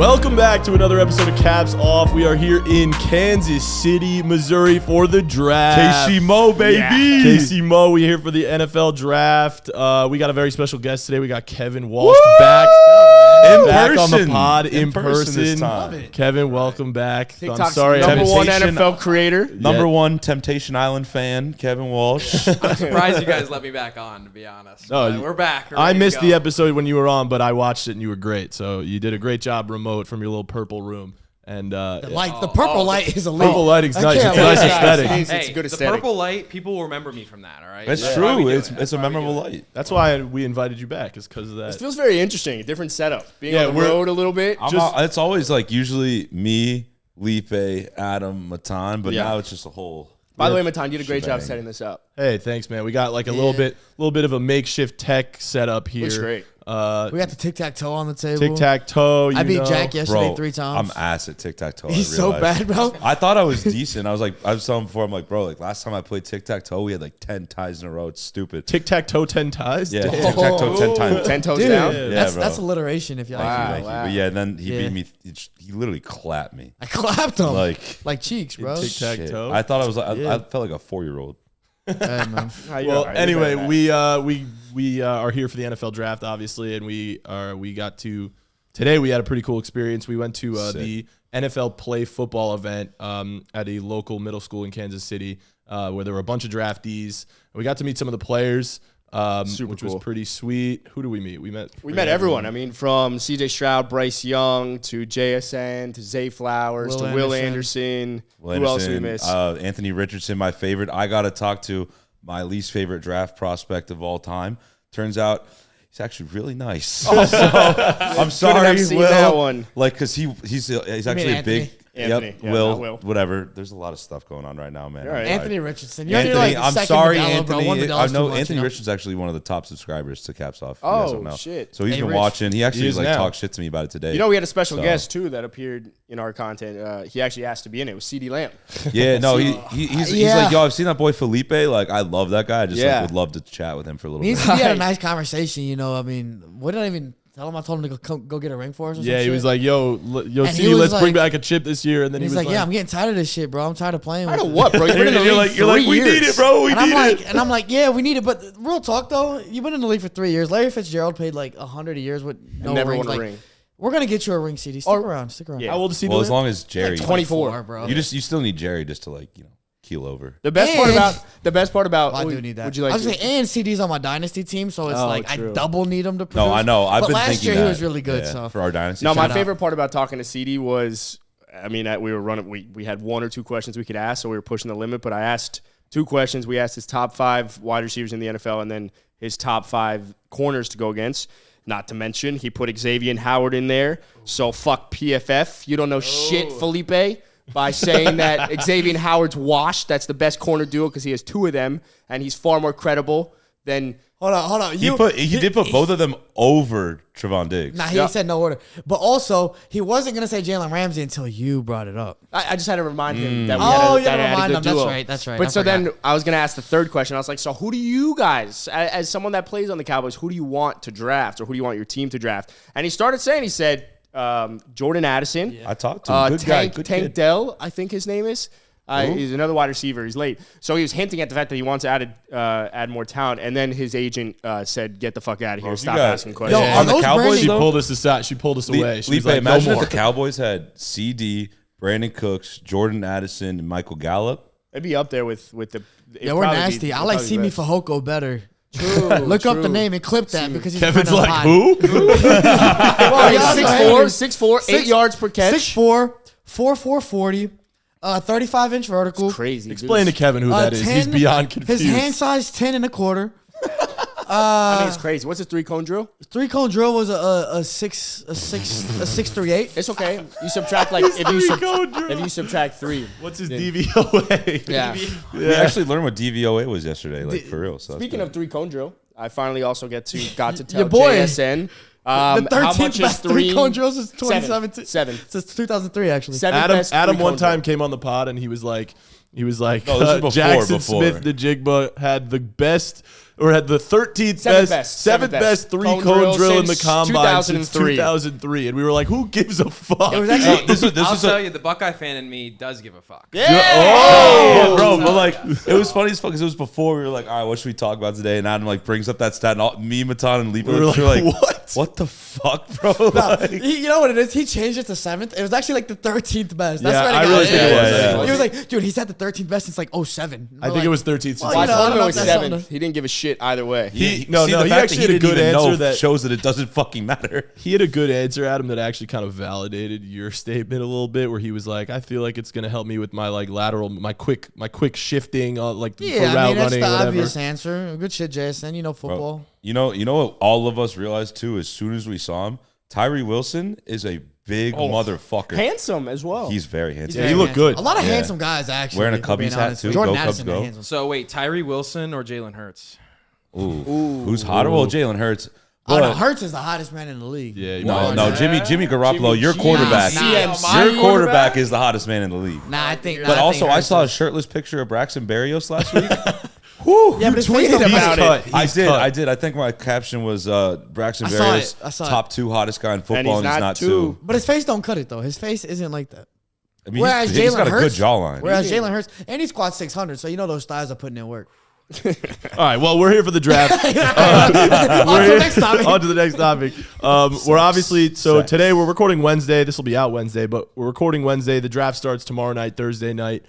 Welcome back to another episode of Caps Off. We are here in Kansas City, Missouri for the draft. KC Mo, baby. Yeah. KC Mo, we're here for the NFL draft. We got a very special guest today. We got Kevin Walsh back on the pod in person this time. Kevin, welcome back. TikTok's I'm sorry. number one NFL creator. Number one Temptation Island fan, Kevin Walsh. I'm surprised you guys let me back on, to be honest. No, we're back. I missed the episode when you were on, but I watched it and you were great. So you did a great job remote from your little purple room. And the purple light is a little. Purple lighting's nice. It's a nice aesthetic. Hey, a good the aesthetic. purple light, people will remember me from that, all right? That's true. It's a memorable light. That's why we invited you back, is because of that. It feels very interesting. A different setup. Being on the road a little bit. It's always like usually me, Felipe, Adam, Matan, but now it's just a whole. By the way, Matan, you did a great job setting this up. Hey, thanks, man. We got like a little bit of a makeshift tech setup here. Looks great. We got the tic-tac-toe on the table. Tic-tac-toe. I beat Jack yesterday Bro, 3 times. I'm ass at tic-tac-toe. He's so bad, bro. I thought I was decent. I was telling him before, I'm like, bro, like last time I played tic-tac-toe, we had like 10 ties in a row. It's stupid. Tic-tac-toe 10 ties? Yeah, tic-tac-toe 10 times. 10 toes Dude, down? Yeah, that's alliteration if you like. Thank you. But yeah, then he beat me. He literally clapped me. I clapped him. Like cheeks, bro. Tic-tac-toe. I thought I was like, I felt like a 4-year-old. Hey, man. Well, anyway, we are here for the NFL draft, obviously, and we today we had a pretty cool experience. We went to the NFL Play Football event at a local middle school in Kansas City, where there were a bunch of draftees. And we got to meet some of the players, which was pretty sweet. Who do we meet? We met everyone. I mean, from C.J. Stroud, Bryce Young, to JSN, to Zay Flowers, to Will Anderson. Who else did we miss? Anthony Richardson, my favorite. I got to talk to my least favorite draft prospect of all time. Turns out he's actually really nice. So, I'm sorry, Will. that one. Like, because he's actually a big. Anthony. Yep, Will, whatever. There's a lot of stuff going on right now, man. Right. Anthony Richardson. I'm sorry, Anthony. I know Anthony Anthony Richardson's actually one of the top subscribers to Caps Off. Oh, shit. So he's been watching. He actually talked shit to me about it today. You know, we had a special guest, too, that appeared in our content. He actually asked to be in it. It was CD Lamb. Yeah, no, he's like, yo, I've seen that boy Felipe. Like, I love that guy. I just would love to chat with him for a little bit. We had a nice conversation, you know. I mean, what did I even tell him? I told him to go get a ring for us or something. Yeah, he was like, yo, CD, let's bring back a chip this year. And then he's like, yeah, I'm getting tired of this shit, bro. I'm tired of playing with it. What, bro? You're like, we need it, bro. We need it. And I'm like, yeah, we need it. But real talk, though, you've been in the league for 3 years. Larry Fitzgerald paid like $100 a year with no never rings. won a ring. We're going to get you a ring, CD. Stick around. Yeah. How old is CD? Well, as long as Jerry. Like 24, bro. You still need Jerry just to, like, keel over. The best part about I do need that. Would you like? I was saying, and CD's on my dynasty team, so it's I double need him to produce. No, I know. I've been last thinking year that, he was really good. So for our dynasty. No, my favorite part about talking to CD was, I mean, we were running. We had 1 or 2 questions we could ask, so we were pushing the limit. But I asked 2 questions. We asked his top 5 wide receivers in the NFL, and then his top 5 corners to go against. Not to mention, he put Xavier Howard in there. So fuck PFF. You don't know shit, Felipe, by saying that Xavier Howard's washed. That's the best corner duo because he has 2 of them, and he's far more credible than. Hold on. He did put both of them over Trevon Diggs. Nah, he said no order. But also, he wasn't going to say Jalen Ramsey until you brought it up. I just had to remind him that we had a good duo. That's right. But so then I was going to ask the 3rd question. I was like, so who do you guys, as someone that plays on the Cowboys, who do you want to draft or who do you want your team to draft? And he said, Jordan Addison. Yeah. I talked to him. Good guy. Good Tank kid. Dell, I think his name is. He's another wide receiver. He's late. So he was hinting at the fact that he wants to add more talent. And then his agent said, get the fuck out of here. Stop asking questions. Yo, on the Cowboys, she pulled us aside. She pulled us away. Felipe, like, imagine no if the Cowboys had CD, Brandon Cooks, Jordan Addison, and Michael Gallup. It'd be up there with the. Yeah, we're nasty. I like Simi Fehoko better. True. Look up the name and clip that because he's Kevin's friend of like, mine. who? Well, 6'4", 8 yards per catch. 6'4", 4.40, 35-inch vertical. It's crazy. Explain to Kevin who that is. He's beyond confused. His hand size 10 and a quarter. I mean, it's crazy. What's a 3-cone drill? 3-cone drill was a 6.38. It's okay. You subtract if you subtract 3. What's his DVOA? Yeah. We actually learned what DVOA was yesterday, like for real. So speaking of 3-cone drill, I finally also got to tell your boy, JSN. The 13th best 3-cone drills is 2017. 7. Since 2003, actually. Adam one time came on the pod and he was like, He was like, No, this is before, Jackson before. Smith Najigba had the best, or had the 13th Seventh best three-cone three-cone drill in the since combine since 2003. 2003. And we were like, who gives a fuck? It was actually I'll tell you, the Buckeye fan in me does give a fuck. Yeah, bro, but like it was funny as fuck because it was before we were like, all right, what should we talk about today? And Adam like brings up that stat, and me, Matan, and Felipe We were were like, what? what the fuck, bro? Like, you know what it is? He changed it to 7th. It was actually like the 13th best. That's Yeah, what I really think it was. Yeah. He was like, dude, he's at the 13th best since like 07. I think it was 13th. since Well, Well, I you know, told him it I was don't know if that's 7th. something He didn't give a shit either way. He no, he the fact actually that had a he good didn't even answer know that shows that it doesn't fucking matter. he had a good answer, Adam, that actually kind of validated your statement a little bit, where he was like, I feel like it's going to help me with my like lateral, my quick shifting, like for Yeah, route I mean, that's running the or whatever. obvious answer. Good shit, Jason. You know football. Bro, you know what all of us realized too as soon as we saw him? Tyree Wilson is a big motherfucker. Handsome as well. He's very handsome. Yeah, he looked good. A lot of Yeah. handsome guys actually. Wearing a if we're being Cubbies hat, honest. too. Jordan Go Cubs, Addison, go. handsome. So wait, Tyree Wilson or Jalen Hurts? Ooh. Who's hotter? Well, Jalen Hurts. Oh, no, But- Hurts is the hottest man in the league. Yeah, No, Jimmy Garoppolo, your G. quarterback. CMC. Your quarterback is the hottest man in the league. Nah, I think. But also, I Hurts saw a is- shirtless picture of Braxton Berrios last week. Yeah, but his face tweeted don't about match. it. I did. I think my caption was Braxton I saw Berrios, it. I saw it. top 2 hottest guy in football, And he's and he's not not two. 2. But his face don't cut it though. His face isn't like that. I mean, Whereas he's Jalen got a good Hurts, jawline. Whereas Jalen Hurts, and he squats 600, so you know those thighs are putting in work. All right, well, we're here for the draft. On to the next topic. On to the next topic. We're obviously, today we're recording Wednesday. This will be out Wednesday, but we're recording Wednesday. The draft starts tomorrow night, Thursday night,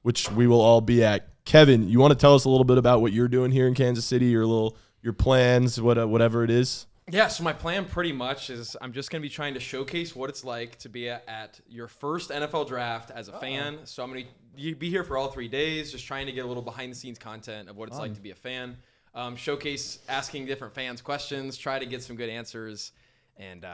which we will all be at. Kevin, you want to tell us a little bit about what you're doing here in Kansas City, your plans, whatever it is? Yeah, so my plan pretty much is I'm just going to be trying to showcase what it's like to be at your first NFL draft as a fan. So I'm going to be here for all 3 days, just trying to get a little behind-the-scenes content of what it's like to be a fan. Showcase asking different fans questions, try to get some good answers. And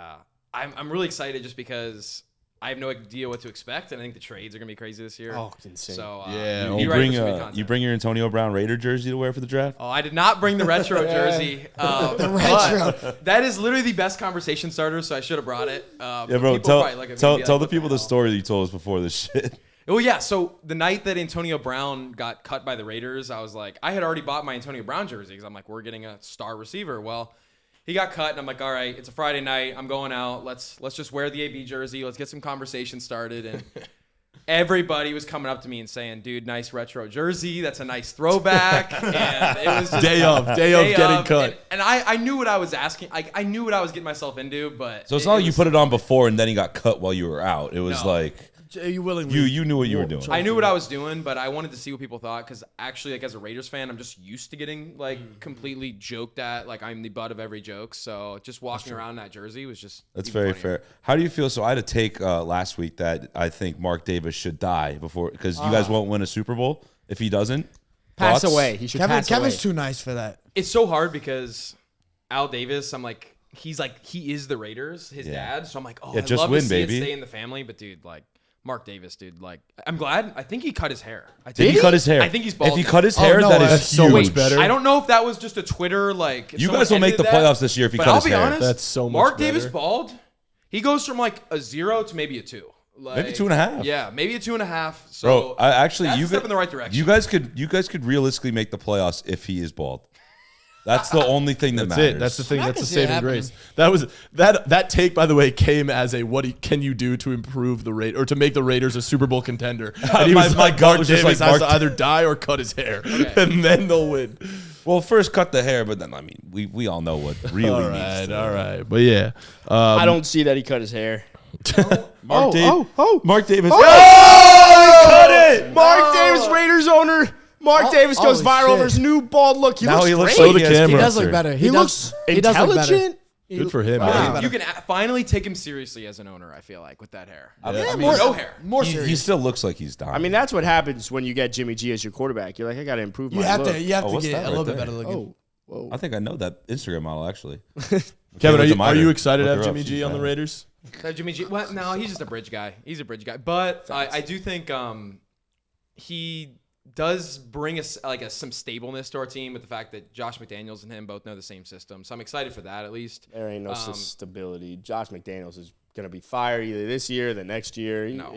I'm really excited just because I have no idea what to expect, and I think the trades are going to be crazy this year. Oh, it's insane. So Yeah, be You ready bring for some good content. you bring your Antonio Brown Raider jersey to wear for the draft? Oh, I did not bring the retro jersey. The retro. That is literally the best conversation starter, so I should have brought it. Yeah, bro. Tell the what people the hell? story that you told us before this shit. Well, yeah. So the night that Antonio Brown got cut by the Raiders, I was like, I had already bought my Antonio Brown jersey because I'm like, we're getting a star receiver. Well, he got cut, and I'm like, all right, it's a Friday night. I'm going out. Let's just wear the AB jersey. Let's get some conversation started. And everybody was coming up to me and saying, dude, nice retro jersey. That's a nice throwback. And it was just Day of getting cut. And I knew what I was asking. I knew what I was getting myself into, but So it's not like you was- put it on before and then he got cut while you were out. It was No. like You willingly. you knew what you were doing. I knew what I was doing, but I wanted to see what people thought because actually, like as a Raiders fan, I'm just used to getting like completely joked at. Like I'm the butt of every joke. So just walking around in that jersey was just That's even very funnier. fair. How do you feel? So I had a take last week that I think Mark Davis should die before because you guys won't win a Super Bowl if he doesn't. Pass Thoughts? away. He should pass Kevin's away. too nice for that. It's so hard because Al Davis, I'm like, he is the Raiders, his Yeah. dad. So I'm like, oh, Yeah, I'd just love win, to see baby. it stay in the family. But dude, like Mark Davis, dude, like I'm glad. I think he cut his hair. Did he cut his hair? I think he's bald. If he cut his Oh, hair, no that way. is That's so huge. much better. I don't know if that was just a Twitter like. if You someone guys will make the edited that, playoffs this year if he but cut I'll his be hair. honest, That's so much Mark Davis better. bald. He goes from like a 0 to maybe a 2. Like, Maybe 2.5. Yeah, maybe a 2.5. So Bro, I actually that's you a step could- in the right direction. You guys could realistically make the playoffs if he is bald. That's the only thing that That's matters. it. That's the thing. I That's can the see it saving happening. grace. That was that take, by the way, came as a can you do to improve the rate or to make the Raiders a Super Bowl contender? And he My- was my like, gut Mark was just Davis like, has Mark- to either die or cut his hair, and then they'll win. Well, first cut the hair, but then I mean we all know what really All needs right, to. all right, but yeah, I don't see that he cut his hair. Mark Davis. Mark Davis. Cut it! Mark Davis, Raiders owner. Mark Davis goes holy viral shit. over his new bald look. He Now looks he looks great. So the he has camera. He does cancer. look better. He looks intelligent. good for him. Wow. man. Yeah. You can finally take him seriously as an owner. I feel like with that hair. I Yeah, mean, more, no hair. More he serious. still looks like he's dying. I mean, that's what happens when you get Jimmy G as your quarterback. You're like, I got to improve you my have look. to. You have Oh, to what's get that a little right bit there? better looking. Oh, whoa. I think I know that Instagram model actually. Kevin, Look at are you mine. excited to Look have her up. Jimmy G She's on the fine. Raiders? Jimmy G. Well, no, he's just a bridge guy. He's a bridge guy, but I do think he does bring us some stableness to our team with the fact that Josh McDaniels and him both know the same system. So I'm excited for that at least. There ain't no stability. Josh McDaniels is gonna be fired either this year, the next year. No.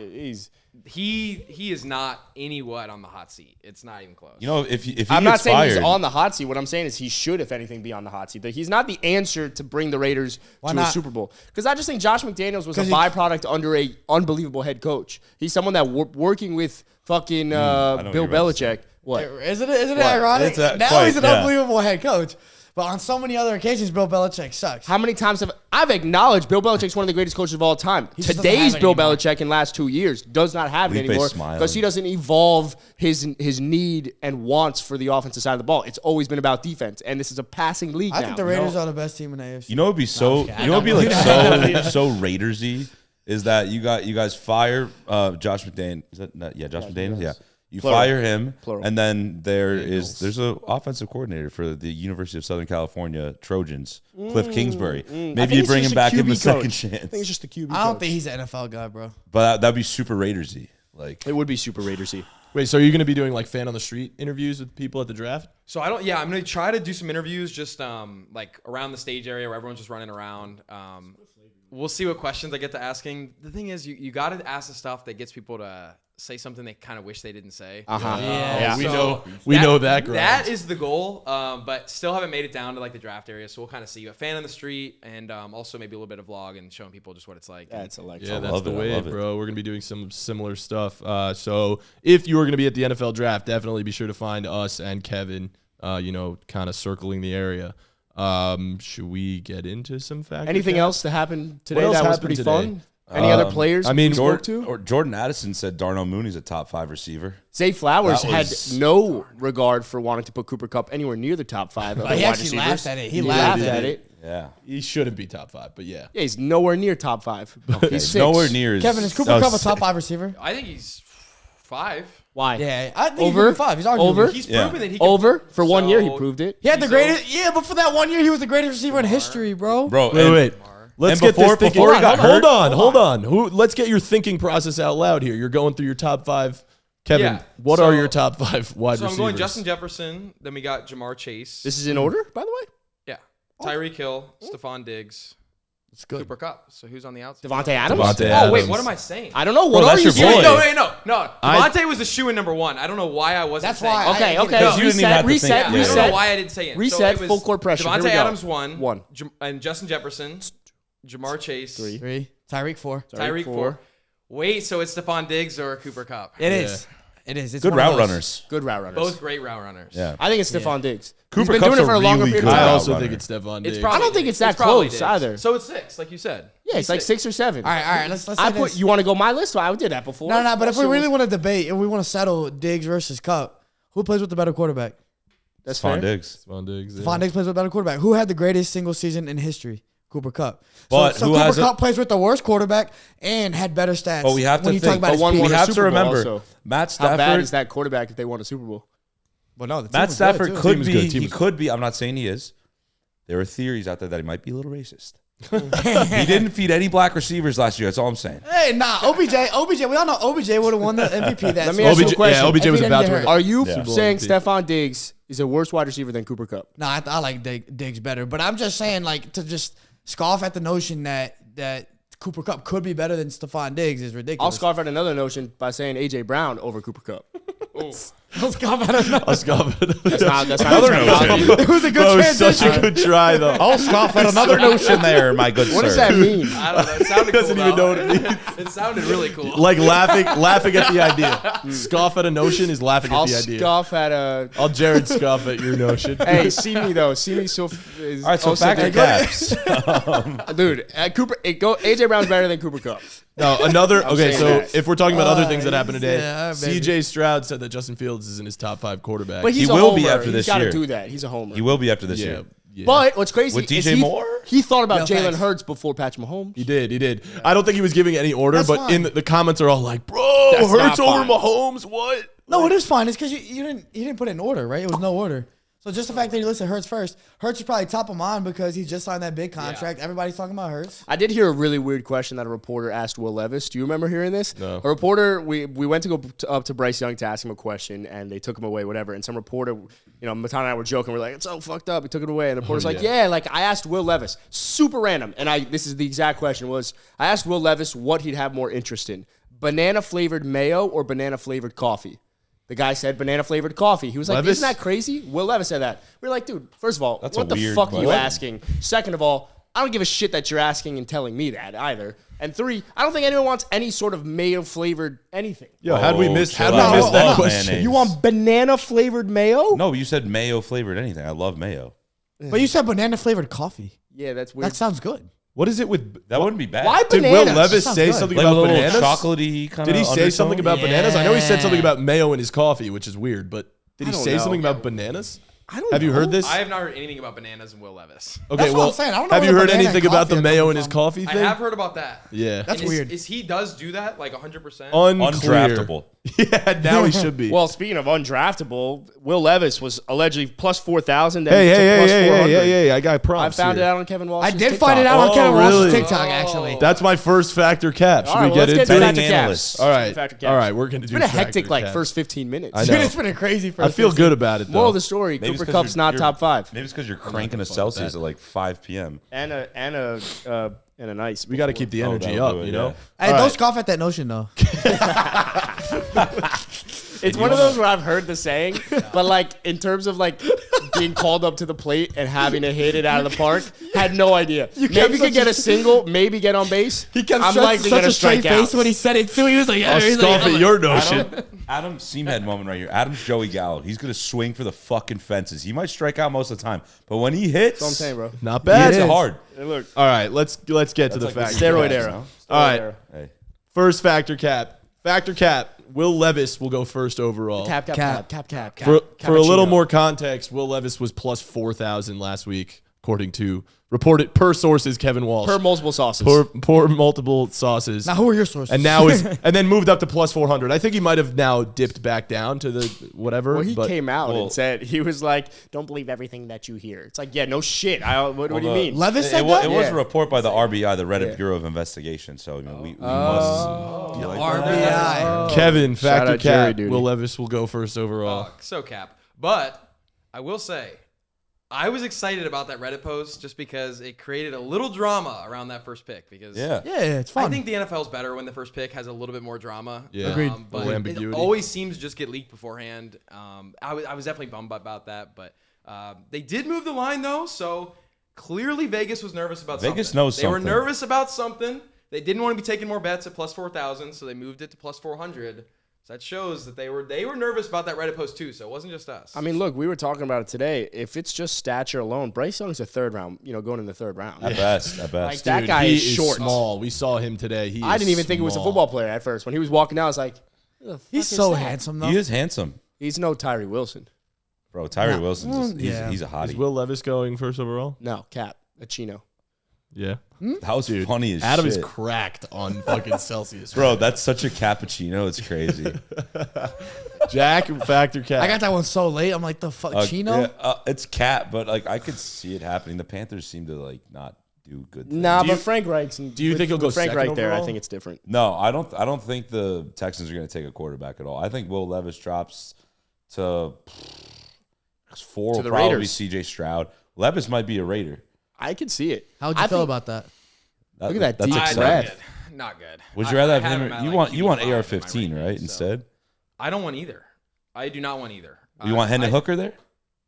He is not on the hot seat. It's not even close. You know, if he I'm not gets saying fired, he's on the hot seat. What I'm saying is he should, if anything, be on the hot seat. He's not the answer to bring the Raiders to a Super Bowl. Because I just think Josh McDaniels was a byproduct under a unbelievable head coach. He's someone that working with fucking Bill Belichick. What? Isn't it ironic? Now he's an unbelievable head coach. But on so many other occasions, Bill Belichick sucks. How many times I've acknowledged Bill Belichick's one of the greatest coaches of all time. Today's Bill Belichick in last 2 years does not have it anymore because he doesn't evolve his need and wants for the offensive side of the ball. It's always been about defense, and this is a passing league now. I think the Raiders are the best team in the AFC. you know, it'd be so so Raidersy is that you guys fire Josh McDaniels. Is that Josh McDaniels? Yeah. You fire him, and then there's an offensive coordinator for the University of Southern California Trojans, Cliff Kingsbury. Maybe you bring him back in the second chance. I think it's just a QB. I don't think he's an NFL guy, bro. But that'd be super Raidersy. Like It would be super Raidersy. Wait, so are you going to be doing like fan on the street interviews with people at the draft? So I'm going to try to do some interviews just like around the stage area where everyone's just running around. We'll see what questions I get to asking. The thing is, you got to ask the stuff that gets people to say something they kind of wish they didn't say. Yeah. We know that. That is the goal, but still haven't made it down to like the draft area. So we'll kind of see a fan on the street, and also maybe a little bit of vlog and showing people just what it's like. That's electric. Yeah, that's the way, bro. We're gonna be doing some similar stuff. So if you are gonna be at the NFL draft, definitely be sure to find us and Kevin. Kind of circling the area. Should we get into some facts? Anything else that happened today that was pretty fun? Any other players we spoke to? Jordan Addison said Darnell Mooney's a top 5 receiver. Zay Flowers had no regard for wanting to put Cooper Kupp anywhere near the top 5 of the wide receivers. He laughed at it. He laughed at it. Yeah. He shouldn't be top 5, but yeah. Yeah, he's nowhere near top 5. He's 6. Nowhere near. Kevin, is Cooper Kupp a top 5 receiver? I think he's 5. Why? Yeah, I think he's 5. He's arguably over. He's proven that he can. Over for 1 year. He proved it. He had the greatest. Yeah, but for that 1 year, he was the greatest receiver in history, bro. Bro, Wait. Let's get this thinking. Before he got hurt, hold on. Let's get your thinking process out loud here. You're going through your top 5. Kevin, what are your top 5 wide receivers? So I'm going Justin Jefferson. Then we got Jamar Chase. This is in order, by the way? Yeah. Tyreek Hill, Stephon Diggs. It's good. Cooper Kupp. So who's on the outside? Devontae Adams? Oh, wait. What am I saying? I don't know. What are you that's your saying? boy. No. Devontae was the shoe-in number 1. I don't know why I wasn't That's saying why. Okay. Because you didn't even have to think. I don't know why I didn't say it. Reset, So it was full court pressure. Here we Devontae go. Adams 1. 1. And Justin Jefferson. Jamar Chase. 3. Tyreek 4. Tyreek 4. Wait, so it's Stephon Diggs or Cooper Kupp? It is. It is. It's good one of route those. runners. Good route runners. Both great route runners. Yeah. I think it's Stephon Diggs. Cooper He's been Kupp's doing it for a longer really period of good time. I route also runner. think it's Stephon Diggs. I don't think it's that probably close Diggs. either. So it's 6, like you said. Yeah, it's like 6 or 7. All right. Let's I say put. this. You want to go my list? I did that before. No. But if we really want to debate and we want to settle Diggs versus Kupp, who plays with the better quarterback? That's fair. Stephon Diggs. Stephon Diggs. Stephon Diggs plays with a better quarterback. Who had the greatest single season in history? Cooper Kupp. But so who Cooper has Kupp plays with the worst quarterback and had better stats. But we have to when you talk think. about his But one peak. won We a have to Super Bowl remember also. Matt How bad Stafford. is that quarterback if they won a Super Bowl? Well, no, the team Matt was Stafford good, too. could Team was be. good. Team He was could be. I'm not saying he is. There are theories out there that he might be a little racist. He didn't feed any black receivers last year. That's all I'm saying. Hey, OBJ. We all know OBJ would have won the MVP. Let me ask you a question. Yeah, OBJ was about to win. Are you Yeah. saying Stephon Diggs is a worse wide receiver than Cooper Kupp? No, I like Diggs better. But I'm just saying, like, to just scoff at the notion that Cooper Kupp could be better than Stephon Diggs is ridiculous. I'll scoff at another notion by saying A.J. Brown over Cooper Kupp. I'll scoff at another. I'll scoff it. That's not Another notion. It was a good That was transition. such a good try, though. I'll scoff at another notion there, my good sir. What does that mean? I don't know. It sounded cool. Doesn't even know what it means. It sounded really cool. Like laughing at the idea. Scoff at a notion is laughing at I'll the idea. scoff at a. I'll Jared scoff at your notion. Hey, see me though. See me so. Is All right, so also back to good. caps. Dude, A.J. Brown's better than Cooper Kupp. No, another. Okay, saying so that. if we're talking about other things that happened today, yeah, baby. C.J. Stroud said that Justin Fields is in his top 5 quarterback. But he's He a will homer. be after this He's got to year. do that. He's a homer. He will be after this yeah, year. yeah. But what's crazy With is DJ Moore? he thought about Yeah, Jalen thanks. Hurts before Patrick Mahomes. He did. I don't think he was giving any order, That's but fine. in the comments are all like, "Bro, That's Hurts not over fine. Mahomes, what?" No, it is fine. It's because you didn't put it in order, right? It was no order. So just the fact that he listed Hurts first, Hurts is probably top of mind because he just signed that big contract. Everybody's talking about Hurts. I did hear a really weird question that a reporter asked Will Levis. Do you remember hearing this? No. A reporter, we went to go up to Bryce Young to ask him a question, and they took him away, whatever. And some reporter, Matan and I were joking. We're like, it's so fucked up. He took it away. And the reporter's like, I asked Will Levis, super random. And this is the exact question was, I asked Will Levis what he'd have more interest in, banana-flavored mayo or banana-flavored coffee. The guy said banana-flavored coffee. He was like, Isn't that crazy? Will Levis said that. We were like, dude, first of all, what the fuck are you asking? Second of all, I don't give a shit that you're asking and telling me that either. And 3, I don't think anyone wants any sort of mayo-flavored anything. Yo, how'd we miss that question? Mayonnaise. You want banana-flavored mayo? No, you said mayo-flavored anything. I love mayo. But you said banana-flavored coffee. Yeah, that's weird. That sounds good. What is it with that? Wouldn't be bad. Why Did bananas? Will Levis say something Like about a little bananas? chocolatey kind of. Did he say something about bananas? I know he said something Yeah. about mayo in his coffee, which is weird. But did he I don't say know. something about bananas? I don't Have you heard this? I have not heard anything about bananas and Will Levis. Okay, That's what I'm saying. I don't know have where you the heard banana anything about the coffee mayo coming in his from. coffee I thing? have heard about that. Yeah. That's And weird. Is he does do that like 100%? Undraftable. Yeah, now he should be. Well, speaking of undraftable, Will Levis was allegedly plus 4,000. Hey, I got props. I found it here. out on Kevin Walsh. I did find it out on Oh, Kevin Walsh's really? TikTok, actually. That's my first factor cap. Should All right, we well, get let's into get it? to Betting factor analysts. caps. All right. Factor caps. All right, we're going to do It's been a hectic factor like caps. first 15 minutes. I Dude, know. it's been a crazy first I feel 15. good about it, though. Moral of the story: Maybe it's Cooper 'cause Cup's not you're- top 5. Maybe it's because you're cranking a fuck with Celsius that. at like 5 p.m. And an ice. We got to keep the energy that'll up, do it, you know? yeah. Hey, All don't right. scoff at that notion, though. It's one of those where I've heard the saying, but like in terms of like being called up to the plate and having to hit it out of the park, had no idea. kept Maybe such could get a- a single, maybe get on base. He kept I'm such, likely such gonna a straight strike face out. when he said it, too. He was like, I'll he's scoff like, at your notion. Adam Seamhead moment right here. Adam's Joey Gallo. He's gonna swing for the fucking fences. He might strike out most of the time, but when he hits, That's what I'm saying, bro. Not he bad. hits it hard. Hey, look, All right, let's get to That's the like factor. steroid caps, era. no? All right. era. Hey, First factor cap. Factor cap. Will Levis will go first overall. Cap. For a little more context, Will Levis was plus 4,000 last week, according to reported per sources Kevin Walsh. Per multiple sauces. Per multiple sauces. Now, who are your sources? And now and then moved up to plus 400. I think he might have now dipped back down to the whatever. Well, he but came out well- and said, he was like, don't believe everything that you hear. It's like, yeah, no shit. What do you mean? Levis It said was that? a Yeah. report by the RBI, the Reddit Bureau of Investigation. So we must. You like that? RBI. Kevin, Shout factor out jury cap. duty. Will Levis will go first overall. So cap. But I will say, I was excited about that Reddit post just because it created a little drama around that first pick. Because Yeah. Yeah, it's fun. I think the NFL's better when the first pick has a little bit more drama. Yeah. Agreed. But Little it ambiguity. always seems to just get leaked beforehand. I was definitely bummed about that, but they did move the line though, so clearly Vegas was nervous about something. Vegas knows They were something. nervous about something. They didn't want to be taking more bets at plus 4,000, so they moved it to plus 400. So that shows that they were nervous about that Reddit post too. So it wasn't just us. I mean, look, we were talking about it today. If it's just stature alone, Bryce Young's a third round, going in the third round. At best. Like That that guy he is short. small. We saw him today. I didn't even think it was a football player at first. When he was walking out, I was like, who the fuck He's is so that? handsome, though. He is handsome, He's no Tyree Wilson. bro. Tyree Wilson's yeah. he's a Is hottie. Will Levis going first overall? No, Cap, a Chino. Yeah. That was funny as Adam shit. is cracked on fucking Celsius. Bro, that's such a cappuccino. It's crazy. Jack, factor cap. I got that one so late. I'm like, the fuck, Chino? Yeah, it's cat, but like I could see it happening. The Panthers seem to like not do good things. Nah, Do but you- Frank Reich's. do you think he'll go Frank second Reich there? I overall? think it's different. No, I don't think the Texans are going to take a quarterback at all. I think Will Levis drops to 4. To Will the probably Raiders. C.J. Stroud. Levis might be a Raider. I could see it. How would you I feel think- about that? Look at that That's deep Not exciting. breath. good. Not good. Would you rather I have him? him Or, at, you like, want QB5 in my AR-15, right? rankings, so- Instead, I don't want either. I do not want either. you want Hendon Hooker there?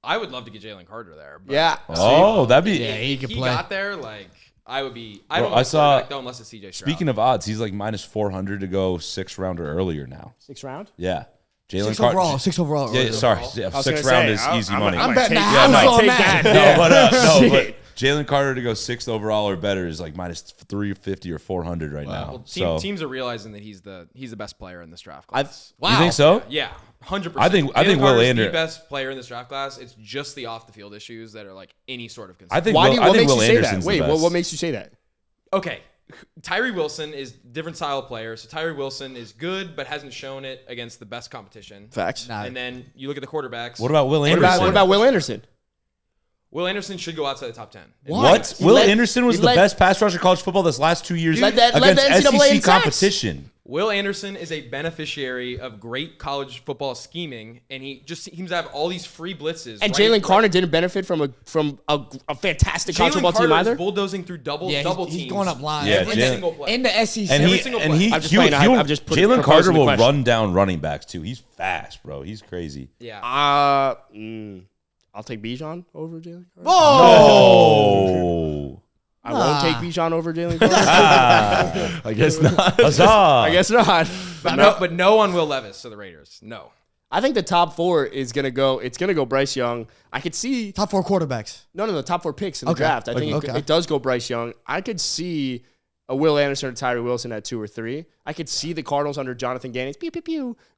I would love to get Jalen Carter there. But Yeah. Oh, that'd be. Yeah, he if could he play. got there, like I would be. I Bro, don't. Want I saw- though unless it's CJ. Speaking of odds, he's like minus 400 to go 6th rounder earlier now. 6th round? Yeah, Jalen Six Carter. overall. Six overall. Yeah, sorry. I Yeah, was 6th gonna round say, is I'm- easy I'm- money. I'm might betting the take- house yeah, I might on take that. No, but Shit. Jalen Carter to go 6th overall or better is like minus 350 or 400 right now. Well, So teams are realizing that he's the best player in this draft I've- class. Wow. you think so? Yeah, 100%. I think Will Carter's Anderson- the best player in this draft class. It's just the off the field issues that are like any sort of concern. I think Why Will, do I what think makes Will you say that? Anderson's Wait, the best. what makes you say that? Okay, Tyree Wilson is different style player. So Tyree Wilson is good, but hasn't shown it against the best competition. Facts. And then you look at the quarterbacks. What about Will Anderson? What about Will Anderson? Will Anderson should go outside the top 10. What? Will Anderson was the best pass rusher in college football this last 2 years led the against NCAA in SEC sacks. competition. Will Anderson is a beneficiary of great college football scheming, and he just seems to have all these free blitzes. And Jalen Carter didn't benefit from a fantastic college football team either. Is bulldozing through double teams. He's going up line. Yeah, every single play. in the SEC. Jalen Carter will run down running backs too. He's fast, bro. He's crazy. Yeah. I'll take Bijan over Jalen Carter. Oh. I won't take Bijan over Jalen Carter. I guess not. I guess not. But no on Will Levis to the Raiders. No. I think the top 4 is gonna go. It's gonna go Bryce Young. I could see top 4 quarterbacks. No, top 4 picks in the draft. I think it does go Bryce Young. I could see a Will Anderson or Tyree Wilson at 2 or 3. I could see the Cardinals under Jonathan Gannon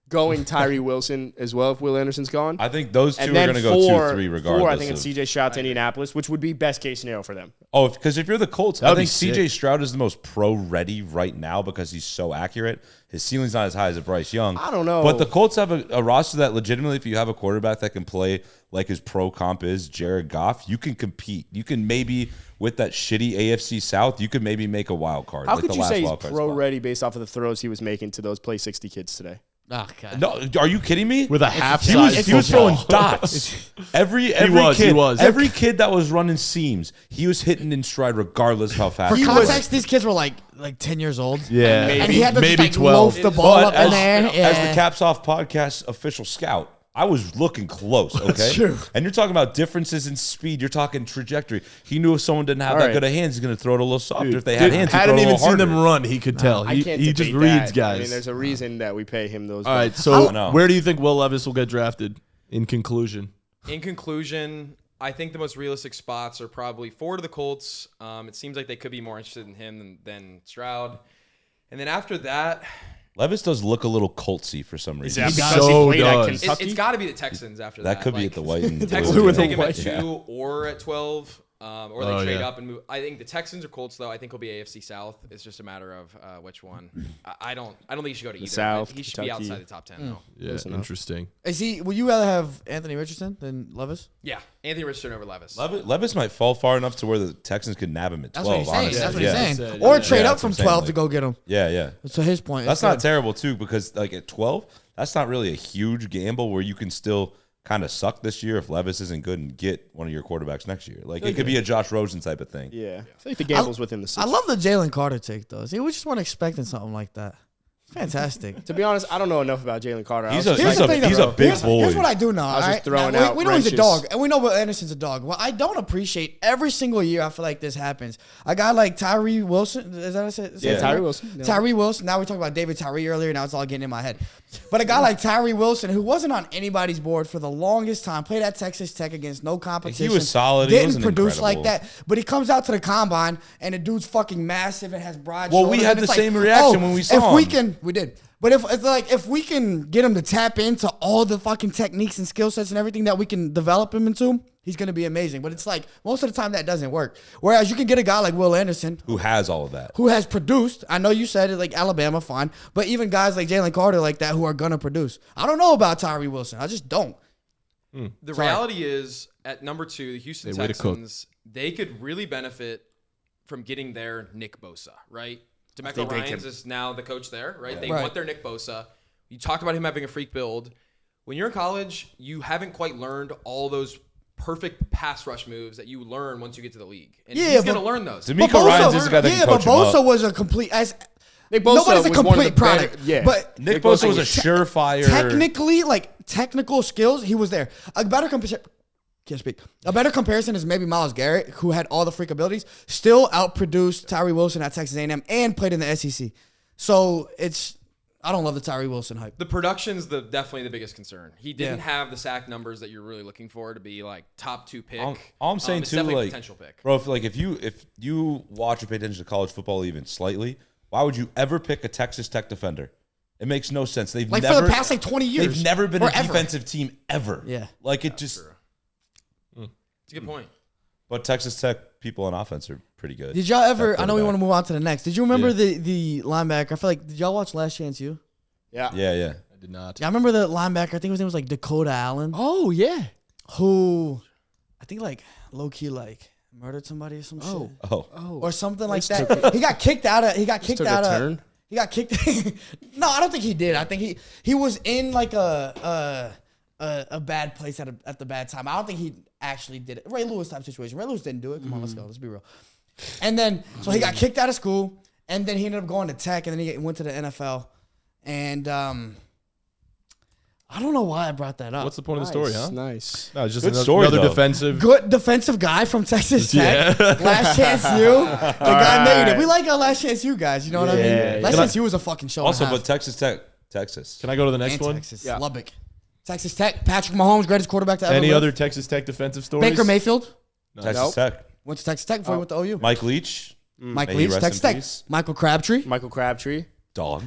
going Tyree Wilson as well if Will Anderson's gone. I think those two are going to go 2-3 regardless. 4, I think it's CJ Stroud to Indianapolis, which would be best case scenario for them. Oh, because if you're the Colts, I think sick. CJ Stroud is the most pro-ready right now because he's so accurate. His ceiling's not as high as Bryce Young. I don't know. But the Colts have a roster that legitimately, if you have a quarterback that can play like his pro comp is, Jared Goff, you can compete. You can maybe, with that shitty AFC South, you could maybe make a wild card. How could you say he's pro-ready based off of the throws he was making to those Play 60 kids today? Oh, God. No, are you kidding me? With a half-size He was throwing dots. Every kid that was running seams, he was hitting in stride regardless of how fast. For context, these kids were like 10 years old. Yeah, and he had to maybe just, 12. loaf the ball up in as, there. As the Caps Off podcast official scout, I was looking close, okay? True. And you're talking about differences in speed. You're talking trajectory. He knew if someone didn't have that good of hands, he's going to throw it a little softer. If they had hands, he'd throw it a little harder. Hadn't even seen them run, he could tell. I can't he just debate reads that. guys. I mean, there's a reason that we pay him those. All right, so where do you think Will Levis will get drafted in conclusion? In conclusion, I think the most realistic spots are probably 4 to the Colts. It seems like they could be more interested in him than Stroud. And then after that, Levis does look a little Coltsy for some reason. Is that because he played at Kentucky? it's got to be the Texans after that. That could be at the White and the Texans Blue. would take him at 2 or at 12, or they trade up and move. I think the Texans or Colts, though, I think will be AFC South. It's just a matter of which one. I don't think he should go to either. South, he should Kentucky. be outside the top 10. Though. Yeah, interesting. Would you rather have Anthony Richardson than Levis? Yeah, Anthony Richardson over Levis. Levis might fall far enough to where the Texans could nab him at 12. That's what he's saying. Honestly. That's what he's saying. Or trade up from 12 to go get him. Yeah. So his point. That's not terrible too, because like at 12, that's not really a huge gamble where you can still kind of suck this year if Levis isn't good and get one of your quarterbacks next year. Like it could be a Josh Rosen type of thing. Yeah. I think the gamble's within the system. I love the Jalen Carter take though. See, we just weren't expecting something like that. Fantastic. To be honest, I don't know enough about Jalen Carter. He's a big boy. Here's what I do know. I was just throwing now, out we know he's a wrenches. dog, and we know Will Anderson's a dog. Well, I don't appreciate every single year. I feel like this happens. A guy like Tyree Wilson. Is that what I said? Yeah, Tyree Wilson. Yeah. Tyree Wilson. Now we talked about David Tyree earlier. Now it's all getting in my head. But a guy like Tyree Wilson, who wasn't on anybody's board for the longest time, played at Texas Tech against no competition. He was solid. He Didn't wasn't produce incredible. like that. But he comes out to the combine, and the dude's fucking massive and has broad Well, shoulders. we had and the it's same reaction when we saw him. We did. But if we can get him to tap into all the fucking techniques and skill sets and everything that we can develop him into, he's going to be amazing. But it's like most of the time that doesn't work. Whereas you can get a guy like Will Anderson Who has all of that. who has produced. I know you said it like Alabama, fine. But even guys like Jalen Carter like that who are going to produce. I don't know about Tyree Wilson. I just don't. The reality is, at number 2, the Houston Texans, they could really benefit from getting their Nick Bosa, right? DeMeco Ryans is now the coach there, right? Yeah. They want their Nick Bosa. You talked about him having a freak build. When you're in college, you haven't quite learned all those perfect pass rush moves that you learn once you get to the league. And he's going to learn those. DeMeco Ryans is the guy that can coach him Bosa up. was a complete... Nick Bosa nobody's a was one of complete the better- product. yeah. But Nick Bosa was a surefire. technically, like technical skills, he was there. A better comparison is maybe Myles Garrett, who had all the freak abilities, still outproduced Tyree Wilson at Texas A&M and played in the SEC. So I don't love the Tyree Wilson hype. The production's definitely the biggest concern. He didn't have the sack numbers that you're really looking for to be like top 2 pick. All I'm saying it's too, definitely a like, potential pick. bro, if you watch or pay attention to college football even slightly, why would you ever pick a Texas Tech defender? It makes no sense. They've Like never, for the past 20 years. They've never been Or a ever. defensive team ever. Yeah. Like it just. It's a good point. But Texas Tech people on offense are pretty good. Did y'all ever? I know we want to move on to the next. Did you remember the linebacker? I feel like, did y'all watch Last Chance U? Yeah. Yeah. I did not. Yeah, I remember the linebacker. I think his name was like Dakota Allen. Oh yeah. Who, I think like low key like murdered somebody or some shit. Oh. Or something like that. He got kicked out of. He got kicked out of. Turn. He got kicked. No, I don't think he did. I think he was in like a bad place at the bad time. I don't think he actually did it. Ray Lewis type situation. Ray Lewis didn't do it. Come on, let's go. Let's be real. And then so he got kicked out of school, and then he ended up going to Tech, and then he went to the NFL. And I don't know why I brought that up. What's the point of the story, huh? Nice. No, it's just Good story, another though. defensive. Good defensive guy from Texas Tech. Yeah. Last Chance U. The guy made it. We like our Last Chance U guys. You know what I mean? Last Chance U was a fucking show. Also, and a half. but Texas Tech, Texas. Can I go to the next And one? Texas, Yeah. Lubbock, Texas Tech. Patrick Mahomes, greatest quarterback to ever Any live. other Texas Tech defensive stories? Baker Mayfield Texas Nope. Tech. went to Texas Tech before he went to OU. Mike Leach. Mike May he Leach, rest Texas in Tech. peace. Michael Crabtree. Michael Crabtree. Dog.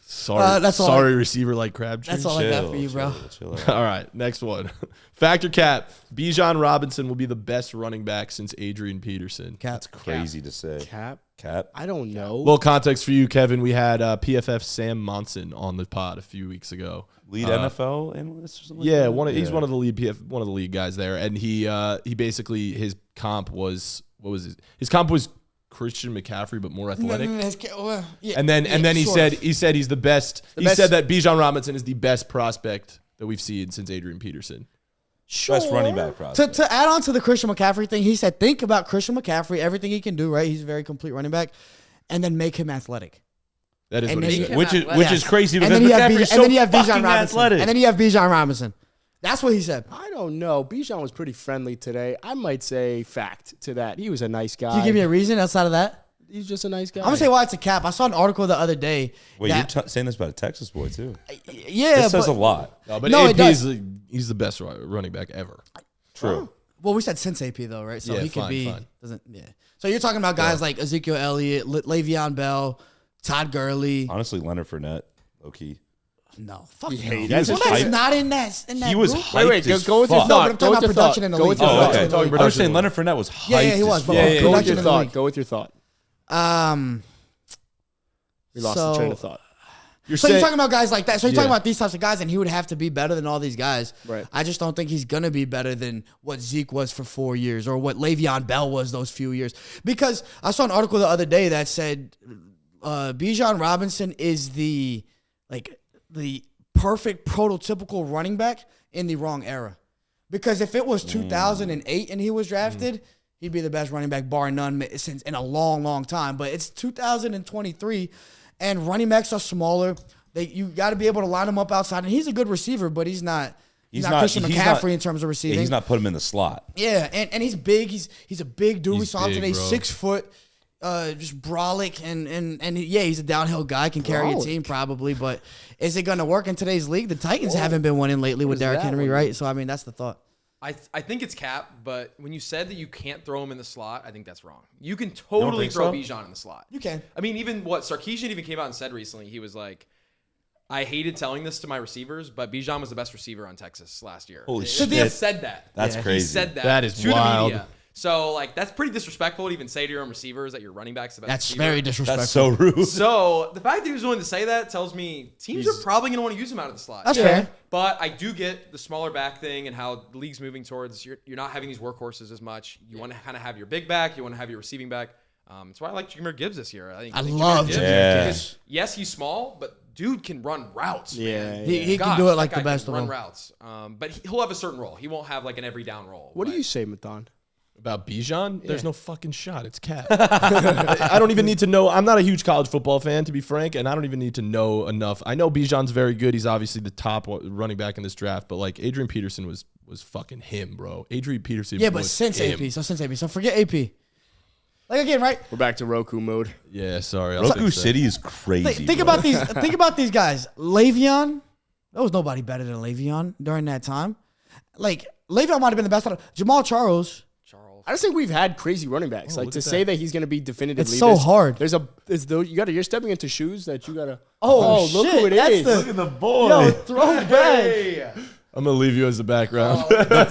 Sorry, that's all sorry, receiver like Crabtree. That's all I got for you, bro. Chill out. All right, next one. Factor cap. Bijan Robinson will be the best running back since Adrian Peterson. Cap. Crazy to say. Cap. Cap. I don't know. Little context for you, Kevin. We had PFF Sam Monson on the pod a few weeks ago. Lead NFL analyst or something? Yeah, like that? he's one of the lead guys there, and he basically his comp was his comp was Christian McCaffrey, but more athletic. And then he said he's the best. He said that Bijan Robinson is the best prospect that we've seen since Adrian Peterson. Best running back prospect. To add on to the Christian McCaffrey thing, he said, think about Christian McCaffrey, everything he can do, right? He's a very complete running back, and then make him athletic. That is And what he then said. Which is crazy because And then McCaffrey's so you have Bijan fucking Robinson. athletic. And then you have Bijan Robinson. That's what he said. I don't know. Bijan was pretty friendly today. I might say fact to that. He was a nice guy. Can you give me a reason outside of that? He's just a nice guy. I'm gonna say why it's a cap. I saw an article the other day. Wait, that- you're saying this about a Texas boy too? yeah, This says but, a lot. No, but No, it AP does. he's the best running back ever. True. well, we said since AP though, right? So Yeah, he could fine, be fine. doesn't. Yeah. So you're talking about guys like Ezekiel Elliott, Le'Veon Bell, Todd Gurley. Honestly, Leonard Fournette, low key. No, fuck Yeah, no. that's Well, just that's hype. not in that. He was group. hyped Wait, as go with your fuck. No, thought. but I'm talking about production in the league. Go with your Oh, thought. okay. Talking I was production. saying Leonard Fournette was hyped. Yeah, he was, as but fuck. Go with production your in the thought. league. Go with your thought. We lost So- the train of thought. You're So saying you're talking about guys like that. So you're talking Yeah. about these types of guys, and he would have to be better than all these guys. Right. I just don't think he's gonna be better than what Zeke was for 4 years or what Le'Veon Bell was those few years. Because I saw an article the other day that said Bijan Robinson is the perfect prototypical running back in the wrong era. Because if it was 2008 and he was drafted, he'd be the best running back bar none since in a long, long time. But it's 2023. And running backs are smaller. You got to be able to line him up outside. And he's a good receiver, but he's not Christian McCaffrey in terms of receiving. Yeah, he's not put him in the slot. Yeah, and he's big. He's a big dude. We He's saw him big, today, bro. 6 foot, just brolic, and yeah, he's a downhill guy. Can carry a Brolic. team probably, but is it going to work in today's league? The Titans haven't been winning lately with is Derrick that Henry, one? right? So I mean, that's the thought. I think it's cap, but when you said that you can't throw him in the slot, I think that's wrong. You can totally think throw so? Bijan in the slot. You can. I mean, even what Sarkisian even came out and said recently, he was like, I hated telling this to my receivers, but Bijan was the best receiver on Texas last year. Holy He shit. said that. That's He crazy. said that. That is to wild. the media. So, like, that's pretty disrespectful to even say to your own receivers that your running back's the best That's receiver. very disrespectful. That's so rude. So, the fact that he was willing to say that tells me teams are probably going to want to use him out of the slot. That's fair. But I do get the smaller back thing and how the league's moving towards you're not having these workhorses as much. You want to kind of have your big back. You want to have your receiving back. That's why I like Jahmyr Gibbs this year. I think love Jahmyr Gibbs. Yeah. Because, yes, he's small, but dude can run routes. Yeah, man. He Gosh, can do it that like guy the best can of run them. routes. But he'll have a certain role. He won't have like an every down role. What do But you say, Matan? about Bijan, there's no fucking shot. It's cap. I don't even need to know. I'm not a huge college football fan, to be frank, and I don't even need to know enough. I know Bijan's very good. He's obviously the top running back in this draft, but like Adrian Peterson was fucking him, bro. Adrian Peterson. Yeah, but was since him. AP, so forget AP. Like again, right? We're back to Roku mode. Yeah, sorry. I'll Roku fix that. City is crazy. Think bro. about these. Think about these guys. Le'Veon, there was nobody better than Le'Veon during that time. Like Le'Veon might have been the best. Jamal Charles. I just think we've had crazy running backs. Like look to at say that. that he's going to be definitively. It's so hard. You're stepping into shoes that you gotta. Oh, look shit, who it that's is. the- Look at the boy. Yo, throwback. I'm gonna leave you as the background. the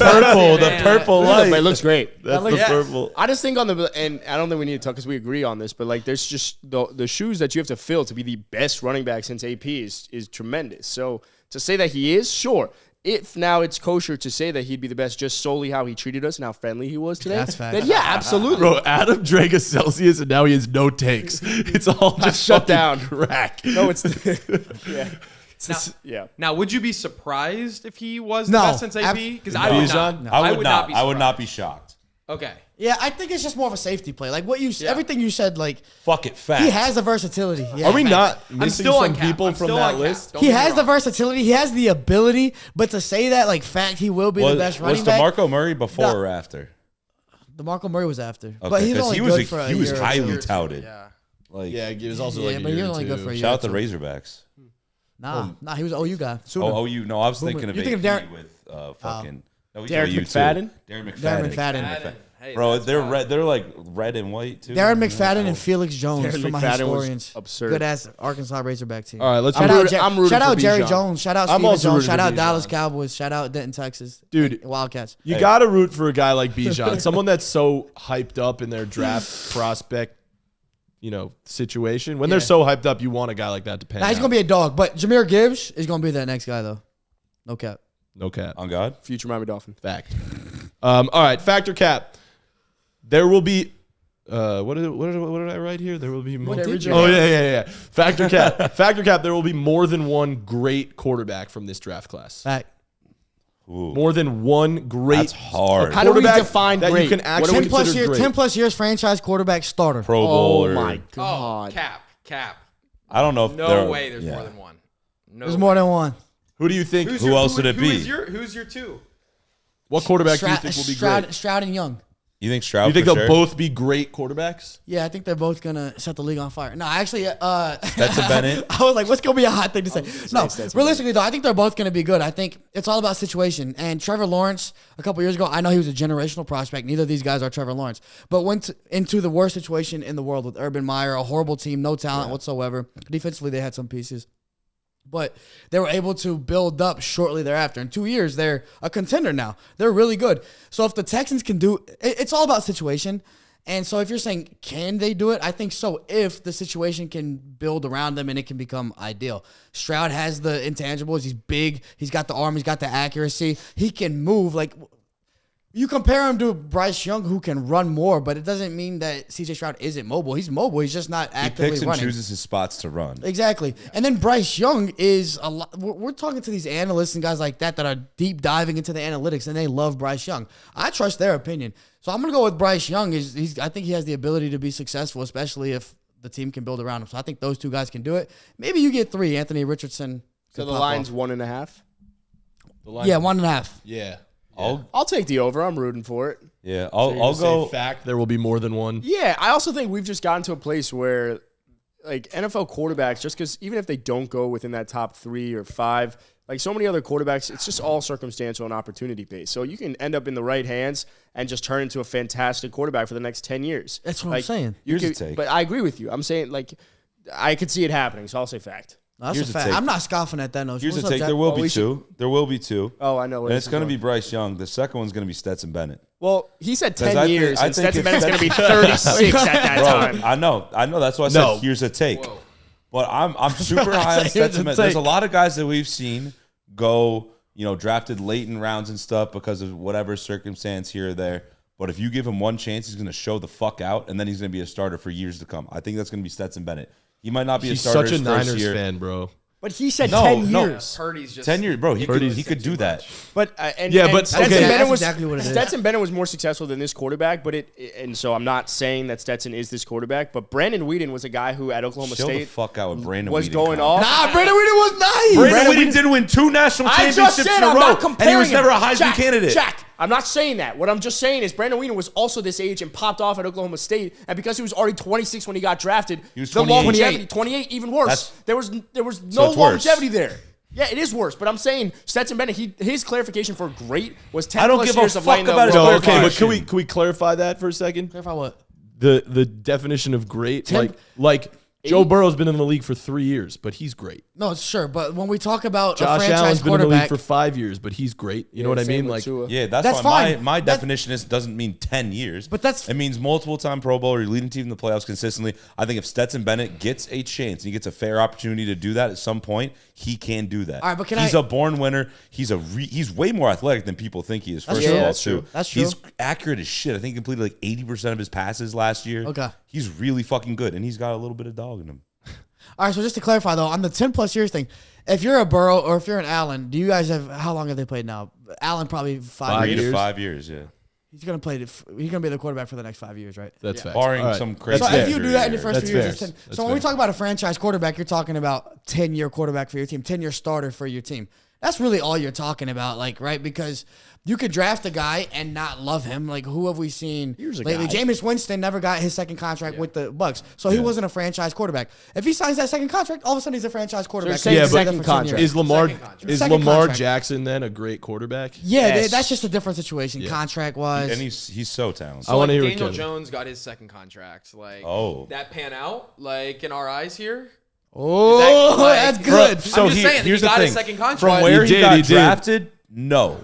purple But it looks great. That's the purple. I just think and I don't think we need to talk because we agree on this, but like there's just the shoes that you have to fill to be the best running back since AP is tremendous. So to say that he is, sure. If now it's kosher to say that he'd be the best just solely how he treated us and how friendly he was today, That's fact. then yeah, absolutely. Bro, Adam drank a Celsius and now he has no takes. It's all just shut down. crack. No, it's yeah. Now, now, would you be surprised if he was No. the best since AP? Because I would not. No. I would not. be I would not surprised. be shocked. Okay. Yeah, I think it's just more of a safety play. Like what everything you said, like Fuck it, fast. he has the versatility. Yeah. Are we not I'm missing still some on Cap. people I'm from still that on list? Cap. Don't He get me has the wrong. versatility. He has the ability, but to say that, like, fact, he will be the best Was running back. DeMarco Murray before No. or after? DeMarco Murray was after, Okay, but he's 'cause only he was good for a he was year or highly two. touted. Yeah. Like, Yeah, he was also Yeah, like a but year he or was only good two. for a year. shout out the or two. Razorbacks. Nah, he was an OU guy. Oh, you no, I was thinking of You think of AP Darren- with fucking no, he's Derek OU McFadden? too. Darren McFadden. Darren McFadden. Madden. Hey, Bro, that's they're fine. red. They're like red and white too. Darren McFadden and Felix Jones Darren from my McFadden was historians. absurd. Good ass Arkansas Razorback team. All right, let's Shout move- out, I'm rooting shout for out Jerry Bijan. Jones. Shout out I'm Steven also Jones. rooting Shout for out Bijan. Dallas Cowboys. Shout out Denton, Texas. Dude, Wildcats. You got to root for a guy like Bijan, someone that's so hyped up in their draft prospect, situation. When they're so hyped up, you want a guy like that to pan Nah, he's out. gonna be a dog, but Jahmyr Gibbs is gonna be that next guy though. No cap. No cap. On God. Future Miami Dolphin. Fact. All right, factor cap. There will be. What did I write here? There will be more. Whatever you Oh yeah. Factor cap. Factor cap. There will be more than one great quarterback from this draft class. Fact. Ooh, More than one great. that's hard. How do we quarterback define that great? you can What actually do we 10 plus consider years. great. 10 plus years franchise quarterback starter. Pro Oh Bowler. my Oh, god. cap. I don't know if No way there's more than one. No There's way. more than one. Who do you think? Who else would it be? Who's your two? What quarterback do you think will be great? Stroud and Young. You think Stroud? You think for they'll sure? both be great quarterbacks? Yeah, I think they're both gonna set the league on fire. No, actually, That's a Bennett. I was like, what's gonna be a hot thing to say? No, Stetson realistically though, I think they're both gonna be good. I think it's all about situation. And Trevor Lawrence, a couple years ago, I know he was a generational prospect. Neither of these guys are Trevor Lawrence, but went into the worst situation in the world with Urban Meyer, a horrible team, no talent whatsoever. Defensively, they had some pieces. But they were able to build up shortly thereafter. In 2 years, they're a contender now. They're really good. So if the Texans can do it's all about situation. And so if you're saying, can they do it? I think so if the situation can build around them and it can become ideal. Stroud has the intangibles. He's big. He's got the arm. He's got the accuracy. He can move. Like, you compare him to Bryce Young, who can run more, but it doesn't mean that CJ Stroud isn't mobile. He's mobile. He's just not He actively picks and running. chooses his spots to run. Exactly. And then Bryce Young is a lot. We're talking to these analysts and guys like that are deep diving into the analytics, and they love Bryce Young. I trust their opinion. So I'm going to go with Bryce Young. I think he has the ability to be successful, especially if the team can build around him. So I think those two guys can do it. Maybe you get three. Anthony Richardson. So could the pop line's off. 1.5. The line- Yeah, 1.5. Yeah. I'll take the over. I'm rooting for it. Yeah, So you're I'll gonna go. say fact. There will be more than one. Yeah, I also think we've just gotten to a place where, like, NFL quarterbacks, just because even if they don't go within that top 3 or 5, like so many other quarterbacks, it's just all circumstantial and opportunity based. So you can end up in the right hands and just turn into a fantastic quarterback for the next 10 years. That's what I'm saying. You Here's a could, take. but I agree with you. I'm saying, like, I could see it happening, so I'll say fact. No, that's Here's a a fact. take. I'm not scoffing at that notion. Here's What's a up, take. Jack? There will Oh, be we should- two. There will be two. Oh, I know. where And this it's is going to going. be Bryce Young. The second one's going to be Stetson Bennett. Well, he said 'Cause 10 I think- years, I and think Stetson if Bennett's going to be Stetson- 36 at that Bro, time. I know. That's why I said No. here's a take. Whoa. But I'm super high on Here's Stetson a Bennett. There's a take. lot of guys that we've seen go, drafted late in rounds and stuff because of whatever circumstance here or there. But if you give him one chance, he's going to show the fuck out, and then he's going to be a starter for years to come. I think that's going to be Stetson Bennett. He might not be He's a starter such a his first Niners year. fan, bro. But he said No, 10 no. years. Purdy's just 10 years, bro. He could do that. But Yeah, but Stetson okay. Bennett That's was exactly what it is. Stetson Bennett was more successful than this quarterback. And so I'm not saying that Stetson is this quarterback. But Brandon Whedon was a guy who at Oklahoma Chill the State fuck out with Brandon was Whedon going comment. off. Nah, Brandon Whedon was nice. Brandon Whedon did win 2 national I championships just said in a I'm row, not and he comparing was never a him. Heisman Jack, candidate. Jack, I'm not saying that. What I'm just saying is Brandon Whedon was also this age and popped off at Oklahoma State, and because he was already 26 when he got drafted, He was the 28. longevity, 28, even worse. There was no it's worse. longevity there. Yeah, it is worse, but I'm saying Stetson Bennett. His clarification for great was 10 I don't plus give a years of fuck laying the about his road. No, okay, but clarification. can we clarify that for a second? Clarify what? The definition of great, like Joe Burrow's been in the league for 3 years, but he's great. No, it's sure. But when we talk about Josh a franchise Allen's been in the league quarterback, for 5 years, but he's great. You know what I mean? Like, yeah, That's why fine. my definition is doesn't mean 10 years. But that's- it means multiple time Pro Bowler, you're leading team in the playoffs consistently. I think if Stetson Bennett gets a chance and he gets a fair opportunity to do that at some point, he can do that. All right, but he's a born winner. He's way more athletic than people think he is. First of all, that's too. true. That's true. He's accurate as shit. I think he completed like 80% of his passes last year. Okay. He's really fucking good, and he's got a little bit of dog in him. all right. So just to clarify though, on the 10+ years thing, if you're a Burrow or if you're an Allen, do you guys have how long have they played now? Allen probably 5 years. 3 to 5 years, yeah. He's gonna play. He's gonna be the quarterback for the next 5 years, right? that's fact. Barring some crazy. So if you do that in your injury. first That's few years, fair. it's 10. That's So when fair. we talk about a franchise quarterback, you're talking about 10-year quarterback for your team, 10-year starter for your team. That's really all you're talking about, like, right? Because you could draft a guy and not love him. Like, who have we seen lately? Jameis Winston never got his second contract with the Bucs, so he wasn't a franchise quarterback. If he signs that second contract, all of a sudden he's a franchise quarterback. saying Yeah, second but contract. is Lamar Second contract. Jackson then a great quarterback? Yeah, Yes. that's just a different situation, Yeah. contract-wise. And he's so talented. I want to hear what Daniel Kevin. Jones got his second contract. Like, Oh. that pan out, like in our eyes here. oh, That, like, that's good. So I'm just saying, here's he the got thing. his second contract. From where He he, did, he got did. drafted, no.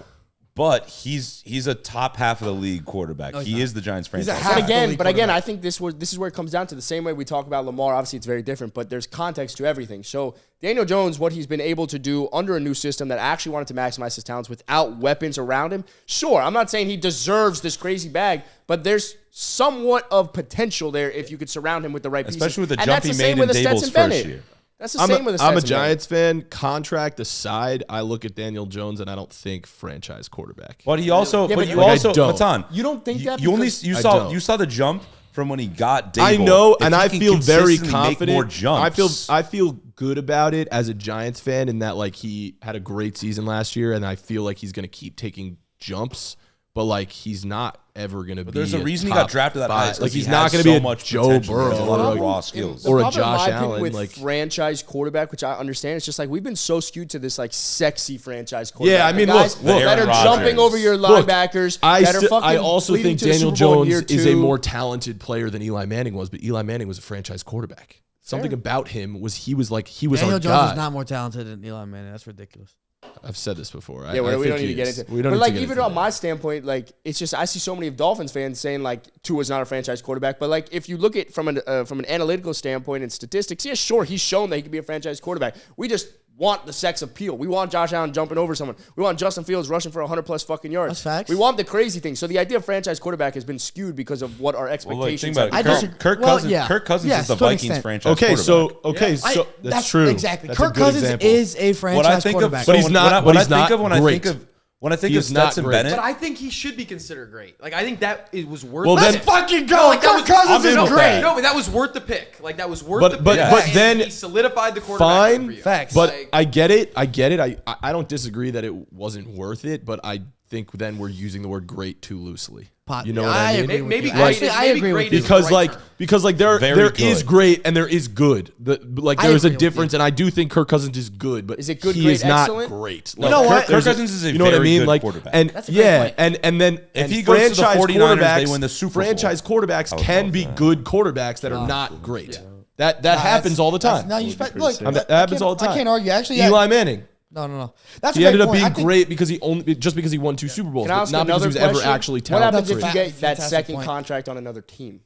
But he's a top half of the league quarterback. He is the Giants He's a franchise. half- But again, Fully but again, quarterback. I think this is where it comes down to the same way we talk about Lamar. Obviously, it's very different, but there's context to everything. So Daniel Jones, what he's been able to do under a new system that actually wanted to maximize his talents without weapons around him. Sure, I'm not saying he deserves this crazy bag, but there's somewhat of potential there if you could surround him with the right pieces. Especially with the And jump that's he the same made in with a Dable's Stetson first Bennett. year. That's the same with a I'm a Stetson Bennett. Giants fan. Contract aside, I look at Daniel Jones and I don't think franchise quarterback. But he also, Yeah, but but you like, I also, don't. Matan, You don't think that you only because- you I saw don't. you saw the jump from when he got Dable. I know, If and he I can feel very consistently make confident. More jumps. I feel good about it as a Giants fan in that like he had a great season last year, and I feel like he's going to keep taking jumps. But like he's not ever going to be. There's a reason he top got drafted that high. five. is Like 'cause he's he not has going to be so a much Joe potential. He has a lot Burrow of or, raw skills. or a The problem, Josh in my opinion, Allen. with Like franchise quarterback, which I understand, it's just like we've been so skewed to this like sexy franchise quarterback. Yeah, I mean, The guys look, that Aaron are jumping Rodgers. over your Look, linebackers. that are fucking I also leading think to the Daniel Super Bowl in Jones year is a two. more talented player than Eli Manning was, but Eli Manning was a franchise quarterback. Something about him was he was Daniel our Jones guy. is not more talented than Eli Manning. That's ridiculous. I've said this before. Yeah, we don't need to get into it. We don't but need like to get even into on that. my standpoint, like it's just I see so many Dolphins fans saying like Tua's not a franchise quarterback. But like if you look at from an analytical standpoint and statistics, yeah, sure, he's shown that he can be a franchise quarterback. We just want the sex appeal. We want Josh Allen jumping over someone. We want Justin Fields rushing for 100+ fucking yards. That's facts. We want the crazy thing. So the idea of franchise quarterback has been skewed because of what our Well, like, expectations think about are. it. I disagree. Kirk Well, Cousins. yeah. Kirk Cousins Yes, is the to an Vikings extent. franchise Okay, quarterback. that's true. Exactly. That's a Kirk good Cousins example. is a franchise What I think quarterback. of, But he's not- When but I he's think not of when I great. think of when I think He of is not Stetson great. Bennett. But I think he should be considered great. Like I think that it was worth. Well, it. then- fucking go. No, like, that Kirk was- Cousins I'm is in with great. that. No, but that was worth the pick. Like that was worth But- the pick. but- but And then- he solidified the quarterback. Fine, for you. facts. But Like, I get it. I don't disagree that it wasn't worth it, but I think then we're using the word great too loosely. You know what I mean? agree with maybe you. great Actually, is- I maybe agree great with you. is the right term. Because there Very is good. great and there is good. Like I there's a agree with difference, and I do think Kirk Cousins is good, but Is it good, he great, is not excellent? great. No, Like, know what? Kirk Cousins is a you know what I very mean? good Like, quarterback. and That's a great yeah, point. and then If and he goes to the franchise 49ers, they quarterbacks- win the Super Bowl. Franchise quarterbacks I would can love be that. good quarterbacks that are not great. That happens all the time. No, you look. That happens all the time. I can't argue. Actually, Eli Manning. No. That's He a great ended up point. being I think- great because he won 2 Super Bowls, Can I but ask not because he another was ever question? actually What talented. happens if you Great. get that Fantastic second point. contract on another team?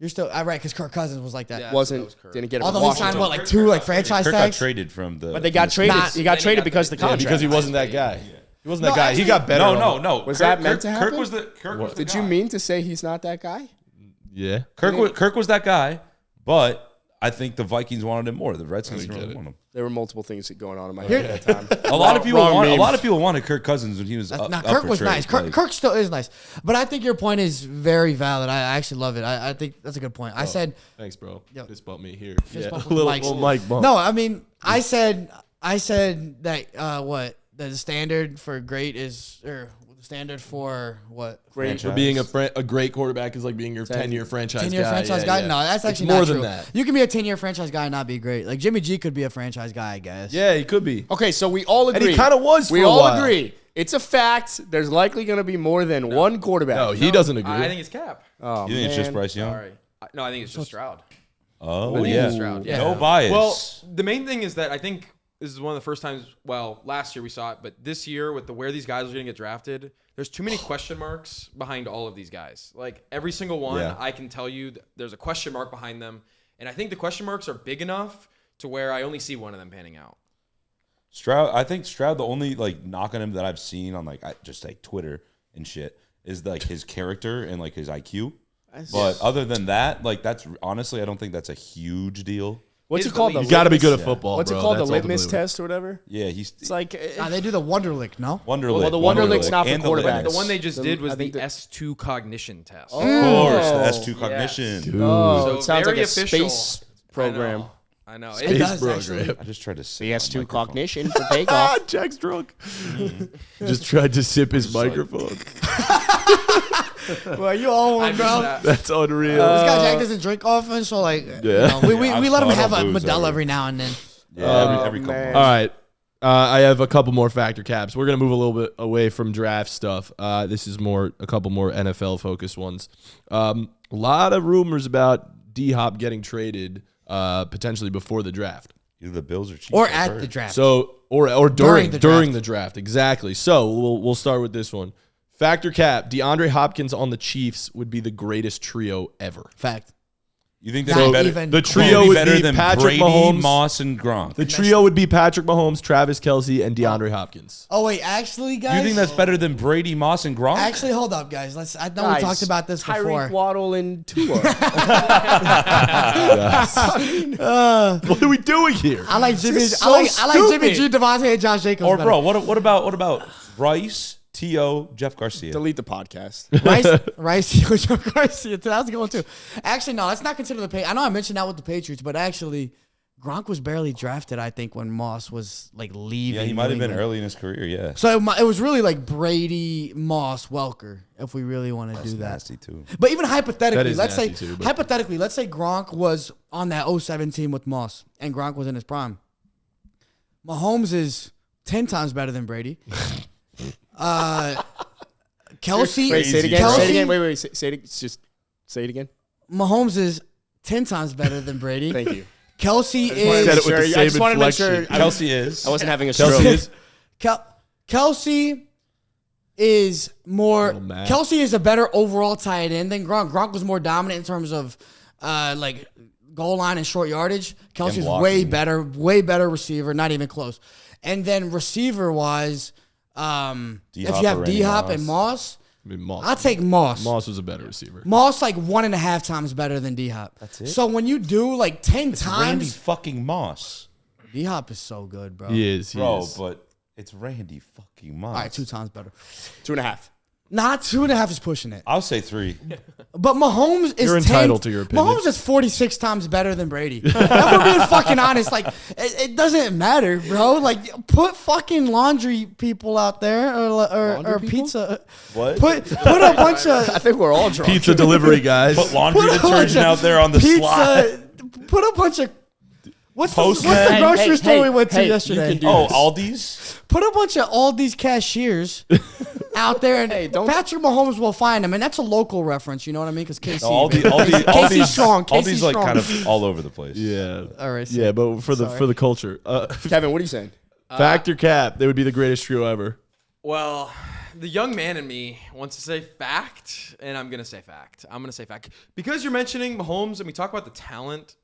You're still right because Kirk Cousins was like that. Yeah. Wasn't was Kirk. didn't get it. Although from he signed Washington. what like 2 like franchise Kirk got tags. traded from the. But they got traded. Not- He got Then traded he got because the the- Yeah, contract. because he wasn't that guy. He wasn't that No, guy. He actually- got better. No. Was Kirk- that meant to Kirk happen? was the. Kirk was the Did guy. you mean to say he's not that guy? Yeah. Kirk was that guy, but I think the Vikings wanted him more. The Redskins didn't really want him. There were multiple things going on in my head at that time. A lot of people Wrong wanted. A meme. lot of people wanted Kirk Cousins when he was up, Now up Kirk for was trade. nice. Like, Kirk still is nice, but I think your point is very valid. I actually love it. I think that's a good point. I said Thanks, bro. Yo. Fist bump me here. Fist Yeah. bump with little, mics. little mic bump. no. I mean, I said that what the standard for great is or the standard for what Great. For being a great quarterback is like being your 10-year franchise 10-year guy. franchise Yeah, guy. yeah. No, that's It's actually more not than true. that. You can be a 10-year franchise guy and not be great. Like Jimmy G could be a franchise guy, I guess. Yeah, he could be. Okay, so we all And agree. he kinda was We for a all while. agree. It's a fact. There's likely going to be more than one quarterback. No, he doesn't agree. I think it's Cap. Oh, you think it's just man. Bryce Young? Sorry. No, I think it's just Stroud. Oh, I think yeah. it's Stroud. Yeah. No bias. Well, the main thing is that I think this is one of the first times. Well, last year we saw it, but this year with where these guys are going to get drafted, there's too many question marks behind all of these guys. Like every single one, I can tell you there's a question mark behind them, and I think the question marks are big enough to where I only see one of them panning out. Stroud, I think Stroud, the only like knock on him that I've seen on like just like Twitter and shit is like his character and like his IQ. But other than that, like that's honestly, I don't think that's a huge deal. What's it called? You got to be good at football. What's it called? The litmus test or whatever? Yeah, it's like they do the Wonderlick, no? Wonderlick. Well, the Wonderlick's not for quarterbacks. The one they just did was the S2 cognition test. Of course, the S2 cognition. Dude. Oh, so it sounds like a official space program. I know. It does program. I just tried to say S2 cognition for takeoff. Jack's drunk. Just tried to sip his microphone. Well, you own one, bro. That's unreal. This guy Jack doesn't drink often, so like, we let him have a Modelo every now and then. Yeah, every couple months. All right. I have a couple more factor caps. We're going to move a little bit away from draft stuff. This is a couple more NFL focused ones. A lot of rumors about D-Hop getting traded potentially before the draft. Either the Bills or Chiefs. Or at the draft. So or during the draft. Exactly. So we'll start with this one. Factor cap, DeAndre Hopkins on the Chiefs would be the greatest trio ever. Fact. You think they'd be better? The trio would be than Patrick Brady, Mahomes, Moss, and Gronk. The trio would be Patrick Mahomes, Travis Kelce, and DeAndre Hopkins. Oh wait, actually, guys. You think that's better than Brady, Moss, and Gronk? Actually, hold up, guys. I know we talked about this before. Tyreek Waddle and Tua. What are we doing here? I like Jimmy. So I like Jimmy G, stupid. Devontae, and Josh Jacobs. Or better. bro, what about Rice, T.O., Jeff Garcia? Delete the podcast. Rice, Joe Garcia. That's a good one too. Actually, no, let's not consider the Patriots. I know I mentioned that with the Patriots, but actually, Gronk was barely drafted. I think when Moss was like leaving. Yeah, he might have been early in his career. Yeah. So it was really like Brady, Moss, Welker. If we really want to do that. Nasty too. But even hypothetically, let's say Gronk was on that 07 team with Moss, and Gronk was in his prime. Mahomes is 10 times better than Brady. Kelsey. Wait, say it again. Kelsey, Say it again. Wait. Say it. Just say it again. Mahomes is 10 times better than Brady. Thank you. Kelsey Said it is. with the same I just wanted to make sure. inflection. Kelsey is. I wasn't having a stroke. Kelsey is. Kelsey is more. Little Matt. Kelsey is a better overall tight end than Gronk. Gronk was more dominant in terms of like goal line and short yardage. Kelsey's way better receiver, not even close. And then receiver wise, if you have D-Hop and Moss, I'll take Moss. Moss was a better receiver. Moss like 1.5 times better than D-Hop. That's it? So when you do like 10 Randy times, fucking Moss. D-Hop is so good, bro. He is. But it's Randy fucking Moss. All right, 2 times better. 2.5. Nah, 2.5 is pushing it. I'll say 3. But Mahomes is You're entitled to your opinion. Mahomes is 46 times better than Brady. If we're being fucking honest, like it doesn't matter, bro. Like put fucking laundry people out there or pizza. What? Put a bunch of I think we're all drunk. Pizza delivery guys. Put laundry Put a bunch detergent of out there on the slide. Put a bunch of what's the Postman. grocery store we went to yesterday? You can do Oh, this. Aldi's? Put a bunch of all these cashiers out there, and Patrick Mahomes will find them, and that's a local reference. You know what I mean? Because KC, Aldi's strong. Aldi's like strong. kind of all over the place. Yeah. All right. Yeah, but for the culture. Kevin, what are you saying? Factor cap, they would be the greatest trio ever. Well, the young man in me wants to say fact, and I'm going to say fact. Because you're mentioning Mahomes, and we talk about the talent.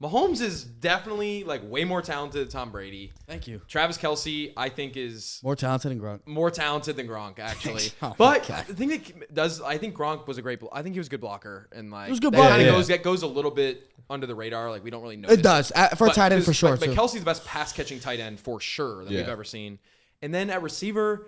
Mahomes is definitely like way more talented than Tom Brady. Thank you. Travis Kelce, I think, is More talented than Gronk. more talented than Gronk, actually. Oh, but okay. the thing that does, I think Gronk was a great. I think he was a good blocker, and like He was a good that blocker. kinda Yeah. goes a little bit under the radar. Like we don't really know. It does for a tight end for sure. But too. Kelsey's the best pass catching tight end for sure that we've ever seen. And then at receiver,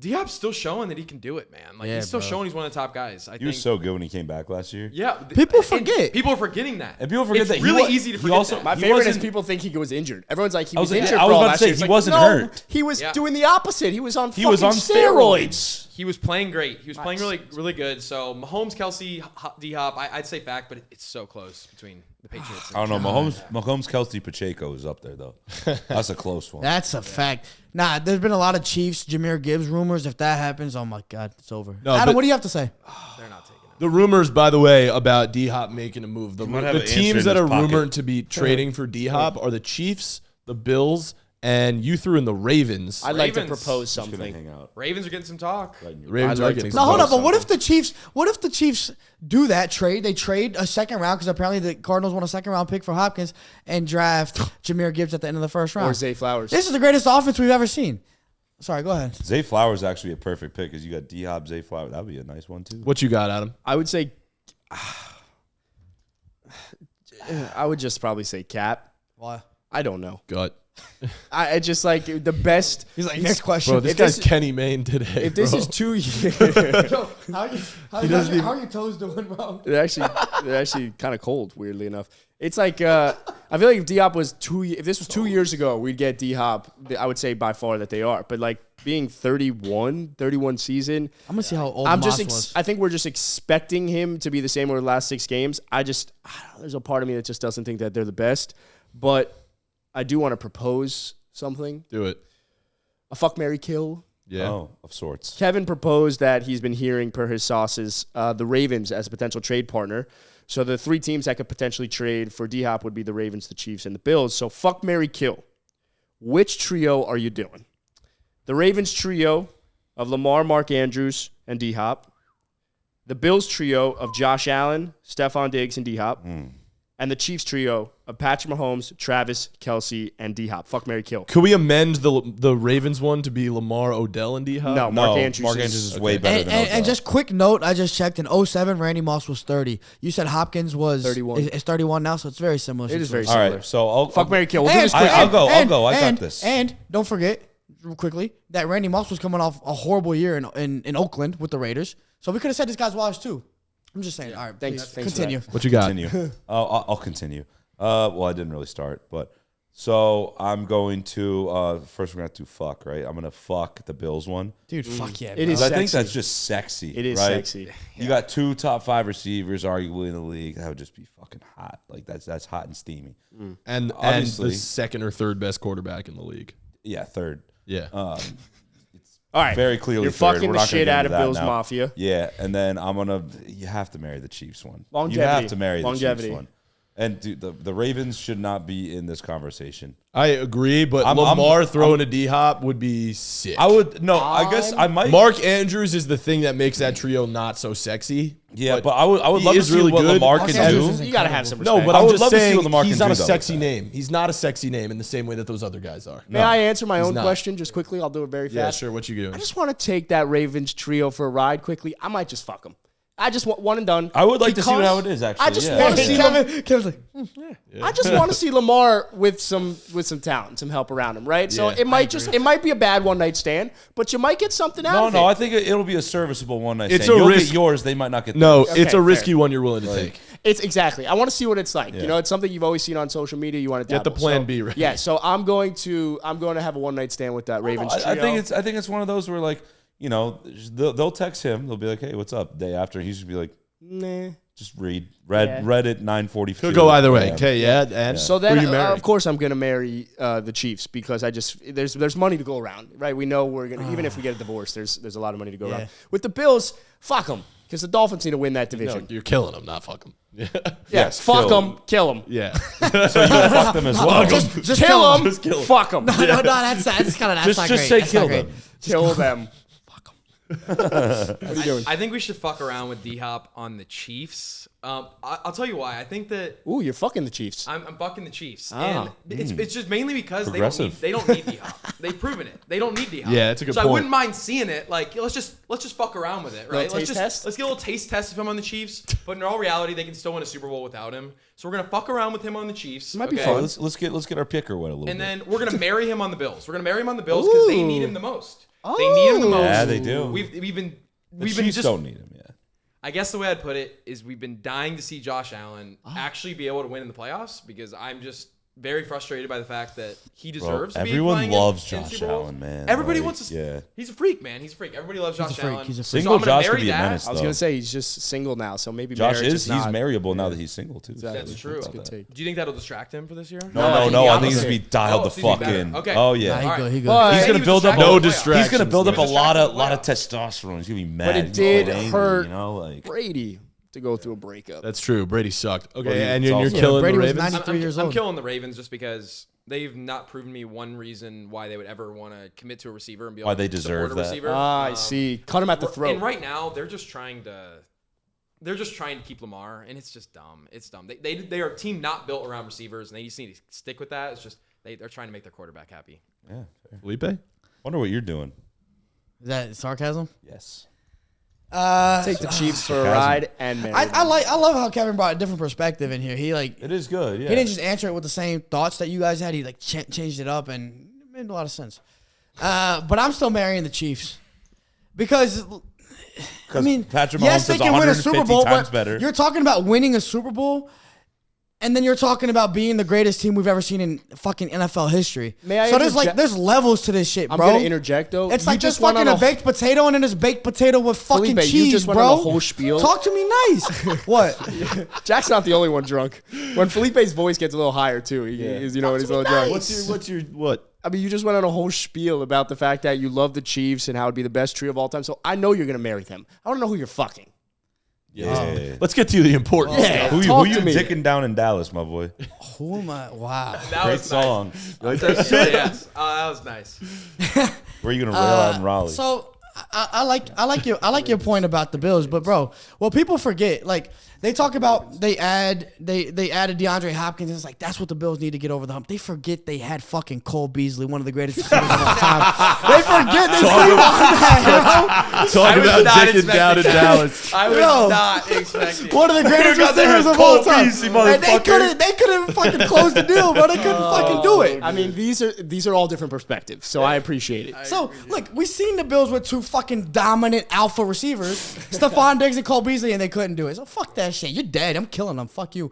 Diop's still showing that he can do it, man. Like he's still showing he's one of the top guys. I He think. was so good when he came back last year. Yeah, People and forget. People are forgetting that. And people forget it's that he really wa- easy to he forget. also- that. My He favorite is wasn't- people think he was injured. Everyone's like, he I was was- injured I was for all about to last say, year. It's he like, wasn't no, hurt. He was Yeah. doing the opposite. He was on He was on steroids. He was playing great. He was playing really, really good. So Mahomes, Kelsey, D-Hop, I'd say fact, but it's so close between the Patriots. I don't know. Mahomes, Kelsey, Pacheco is up there though. That's a close one. That's a fact. Nah, there's been a lot of Chiefs, Jahmyr Gibbs rumors. If that happens, oh my God, it's over. No, Adam, but- what do you have to say? They're not taking him. The rumors, by the way, about D-Hop making a move. The might have an teams answer that in are his pocket. rumored to be trading for D-Hop are the Chiefs, the Bills, and you threw in the Ravens. I'd like to Ravens. propose Just gonna something. hang out. Ravens are getting some talk. Ravens I'd are like getting to- No, hold close. up. But what if the Chiefs do that trade? They trade a second round because apparently the Cardinals want a second round pick for Hopkins and draft Jahmyr Gibbs at the end of the first round. Or Zay Flowers. This is the greatest offense we've ever seen. Sorry, go ahead. Zay Flowers actually a perfect pick because you got D-Hop, Zay Flowers. That would be a nice one too. What you got, Adam? I would say, I would just probably say Cap. Why? I don't know. Gut. I just like the best. He's like, next question. Bro, this If guy's this- Kenny Mayne today. If this bro. is 2 years, Yo, how are your toes doing, bro? they're actually kind of cold. Weirdly enough, it's like I feel like if D-Hop was if this was 2 years ago, we'd get D-Hop. I would say by far that they are. But like being 31 season, I'm gonna see how old I'm Moss just was. I think we're just expecting him to be the same over the last 6 games. I don't know, there's a part of me that just doesn't think that they're the best, but I do want to propose something. Do it. A fuck, marry, kill. Yeah. Oh, of sorts. Kevin proposed that he's been hearing, per his sauces, the Ravens as a potential trade partner. So the 3 teams that could potentially trade for D-Hop would be the Ravens, the Chiefs, and the Bills. So fuck, marry, kill. Which trio are you doing? The Ravens trio of Lamar, Mark Andrews, and D-Hop. The Bills trio of Josh Allen, Stephon Diggs, and D-Hop. And the Chiefs trio of Patrick Mahomes, Travis, Kelce, and D-Hop. Fuck, marry, kill. Could we amend the Ravens one to be Lamar, Odell, and D-Hop? No, Mark Andrews is way better than And Odell. just quick note, I just checked. In 07, Randy Moss was 30. You said Hopkins was 31. It's 31 now, so it's very similar. It is very All similar. right, so I'll Fuck, marry, kill. We'll do this I- quick. I'll go. I got this. And don't forget, real quickly, that Randy Moss was coming off a horrible year in Oakland with the Raiders. So we could have said this guy's washed too. I'm just saying. All right, Thanks please, for continue. that. What you got? Continue. I'll continue. Well, I didn't really start, but so I'm going to first we're gonna have to fuck, right? I'm gonna fuck the Bills one. Dude, fuck yeah. It bro. is I think sexy. that's just sexy. It is right? sexy. You got 2 top 5 receivers, arguably in the league. That would just be fucking hot. Like that's hot and steamy. And Obviously. the second or third best quarterback in the league. Yeah, third. Yeah. All right. Very clearly, You're third. fucking We're the not gonna shit get out into of that Bills now. Mafia. Yeah, and then you have to marry the Chiefs one. Longevity. You have to marry the Longevity. Chiefs one. And dude, the Ravens should not be in this conversation. I agree, but I'm- Lamar throwing a D-Hop would be sick. I guess I might. Mark Andrews is the thing that makes that trio not so sexy. Yeah, but I would he love to is see really what good. Lamar Mark can Andrews do. is You got to have some No, respect. but I I'm would just love to see saying what Lamar he's can not do, a though, sexy with that. name. He's not a sexy name in the same way that those other guys are. May I answer my own not. question just quickly? I'll do it very Yeah, fast. sure. What you doing? I just want to take that Ravens trio for a ride quickly. I might just fuck them. I just want one and done. I would like to see Because how it is. Actually, I just yeah. want to see Kevin's like, I just want to see Lamar with some talent, some help around him, right? So Yeah, it might be a bad one night stand, but you might get something out of it. No, I think it'll be a serviceable one night It's stand. a You'll risk. get yours. They might not get No, theirs. it's a fair. risky one you're willing to take. It's exactly. I want to see what it's like. Yeah. You know, it's something you've always seen on social media. You want to Get the dabble. plan So, B ready. Yeah, so I'm going to have a one night stand with that Ravens trio. I think it's one of those where like they'll text him. They'll be like, "Hey, what's up?" Day after, he's just be like, nah. "Just read Yeah. Reddit 9:42." Could go either way. Okay, yeah. And So who then, you marry? of course, I'm going to marry the Chiefs because there's money to go around, right? We know we're gonna even if we get a divorce, there's a lot of money to go around. With the Bills, fuck them because the Dolphins need to win that No, division. you're killing him, not fuck him. Yes, fuck them, kill them. Yeah. So you fuck them as well. Just kill them, Just kill 'em. fuck them, no, that's kind of that's just not just great. say That's kill not great. them. kill them. What are you doing? I think we should fuck around with D-Hop on the Chiefs. I'll tell you why. I think that Ooh, you're fucking the Chiefs. I'm bucking the Chiefs, Ah. and it's just mainly because Progressive. they don't need D-Hop. They've proven it. They don't need D-Hop. Yeah, that's a good so point. I wouldn't mind seeing it. Like let's just fuck around with it, right? Little taste test? Let's get a little taste test of him on the Chiefs. But in all reality, they can still win a Super Bowl without him. So we're gonna fuck around with him on the Chiefs. Might be okay? fun. Let's get our picker wet a little And bit. then we're gonna marry him on the Bills. We're gonna marry him on the Bills because they need him the most. They need him the most. Yeah, they do. We've been the we've been Chiefs just. don't need him. Yeah. I guess the way I'd put it is we've been dying to see Josh Allen actually be able to win in the playoffs because I'm just very frustrated by the fact that he deserves to be everyone playing loves in Josh Super Bowls. Allen, man. Everybody Like, wants to. yeah. He's a freak, man. He's a freak. Everybody loves Josh freak. Allen. He's a freak. Single I'm gonna Josh could marry be a that. menace, I was though. gonna say he's just single now, so maybe Josh marriage is not. marryable now that he's single too. That's true. That's a good take. Do you think that'll distract him for this year? No, I think I the think he's opposite. gonna be dialed the so he's gonna fuck be better. in. Okay. Oh yeah. Nah, he All good. right. He good. But- He's He gonna was build up distracted No in the playoffs. distraction. He's gonna build up He was a lot distracted of in the lot of playoffs. testosterone. He's gonna be mad. But it He's did gonna get angry, hurt You know, like Brady. to go through a breakup. That's true. Brady sucked. Okay, Well, and you're Yeah, killing Brady the was Ravens. 93 years I'm old. killing the Ravens just because they've not proven me one reason why they would ever want to commit to a receiver and be able Why they to deserve support a that. receiver. I see. Cut him at the throat. And right now, they're just trying to keep Lamar, and it's just dumb. It's dumb. They are a team not built around receivers, and they just need to stick with that. It's just they're trying to make their quarterback happy. Yeah. Felipe? Wonder what you're doing. Is that sarcasm? Yes. Take the Chiefs for a ride and marry them. I love how Kevin brought a different perspective in here. He It is good. Yeah. he didn't just answer it with the same thoughts that you guys had. He like changed it up and it made a lot of sense. But I'm still marrying the Chiefs because I mean, Patrick Mahomes yes, they is can win a Super 150 Bowl, times but better. you're talking about winning a Super Bowl. And then you're talking about being the greatest team we've ever seen in fucking NFL history. May I so there's interject? there's levels to this shit, I'm bro. gonna interject though. It's You like just just went fucking on a baked potato and then there's baked potato with fucking Felipe, you cheese, just went bro. on a whole spiel. Talk to me nice. What? Jack's not the only one drunk. When Felipe's voice gets a little higher too, he's when he's a little drunk. What's your what? I mean, you just went on a whole spiel about the fact that you love the Chiefs and how it'd be the best trio of all time. So I know you're gonna marry them. I want to know who you're fucking. Yeah. Let's get to the important stuff. Who Talk you to me. dicking down in Dallas, my boy? Who am I? Wow. That Great was song. Yes. That was nice. Where are you gonna rail out in Raleigh? So I like your point about the Bills, but bro, well people forget like they talk about they added DeAndre Hopkins and it's like that's what the Bills need to get over the hump. They forget they had fucking Cole Beasley, one of the greatest receivers of all time. They forget they sleep on that, Talk about dicking down in Dallas. I was Yo. not expecting. bro. One of the greatest got their receivers of Cole all time. Beasley, And they motherfucker. couldn't fucking close the deal, bro. They couldn't fucking do it. I mean, these are all different perspectives, so I appreciate it. So, look, we seen the Bills with two fucking dominant alpha receivers, Stephon Diggs and Cole Beasley, and they couldn't do it. So, fuck that shit. You're dead. I'm killing them. Fuck you.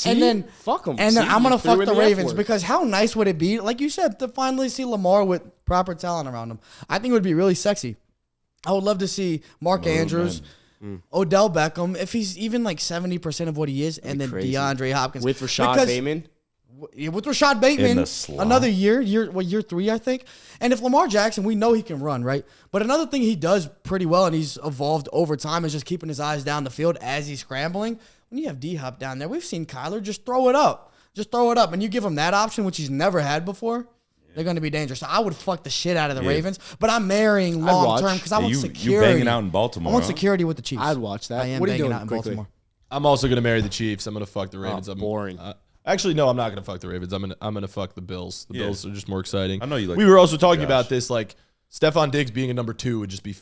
And then, Fuck 'em. And then See, I'm going you to threw fuck in the the F Ravens word. because how nice would it be, like you said, to finally see Lamar with proper talent around him? I think it would be really sexy. I would love to see Mark Andrews, Odell Beckham, if he's even like 70% of what he is, and then crazy. DeAndre Hopkins. With Rashad Because- Bateman. Yeah, with Rashad Bateman, In the slot. another year 3, I think. And if Lamar Jackson, we know he can run, right? But another thing he does pretty well, and he's evolved over time, is just keeping his eyes down the field as he's scrambling. When you have D-Hop down there, we've seen Kyler just throw it up. Just throw it up. And you give him that option, which he's never had before, they're going to be dangerous. So I would fuck the shit out of the Ravens, but I'm marrying long term because I want you security. banging out in Baltimore. I want huh? security with the Chiefs. I'd watch that. I am What are you banging doing out in quickly? Baltimore. I'm also gonna marry the Chiefs. I'm gonna fuck the Ravens. I'm boring. Actually, no, I'm not gonna fuck the Ravens. I'm gonna fuck the Bills. The Yeah. Bills are just more exciting. I know you like We were also talking Josh. about this, like Stephon Diggs being a number 2 would just be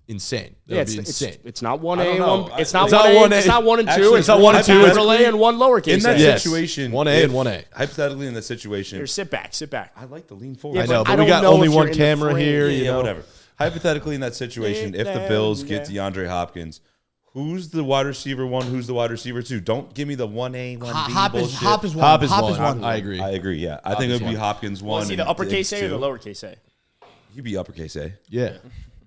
insane. That Yeah, would be insane. it's not 1A, I don't know. one. It's not It's not 1A. 1A. It's not 1 and 2. Actually, it's not 1 and 2. It's capital A and 1 lowercase. In that a. Yes. situation, 1A and if- 1A. Hypothetically, in that situation, Here, sit back. I like to lean forward. Yeah, I know, but but I we don't got know only if one you're in the camera frame. here. Yeah, You know, whatever. Hypothetically, in that situation, if the Bills get DeAndre Hopkins, who's the wide receiver 1? Who's the wide receiver 2? Don't give me the 1A, 1B Hop is bullshit. one. Hop is Hop one. is one. I agree. I agree. Yeah, I think it would be one. Hopkins 1. Was he the and uppercase Diggs A or the 2. lowercase A? He'd be uppercase A. Yeah.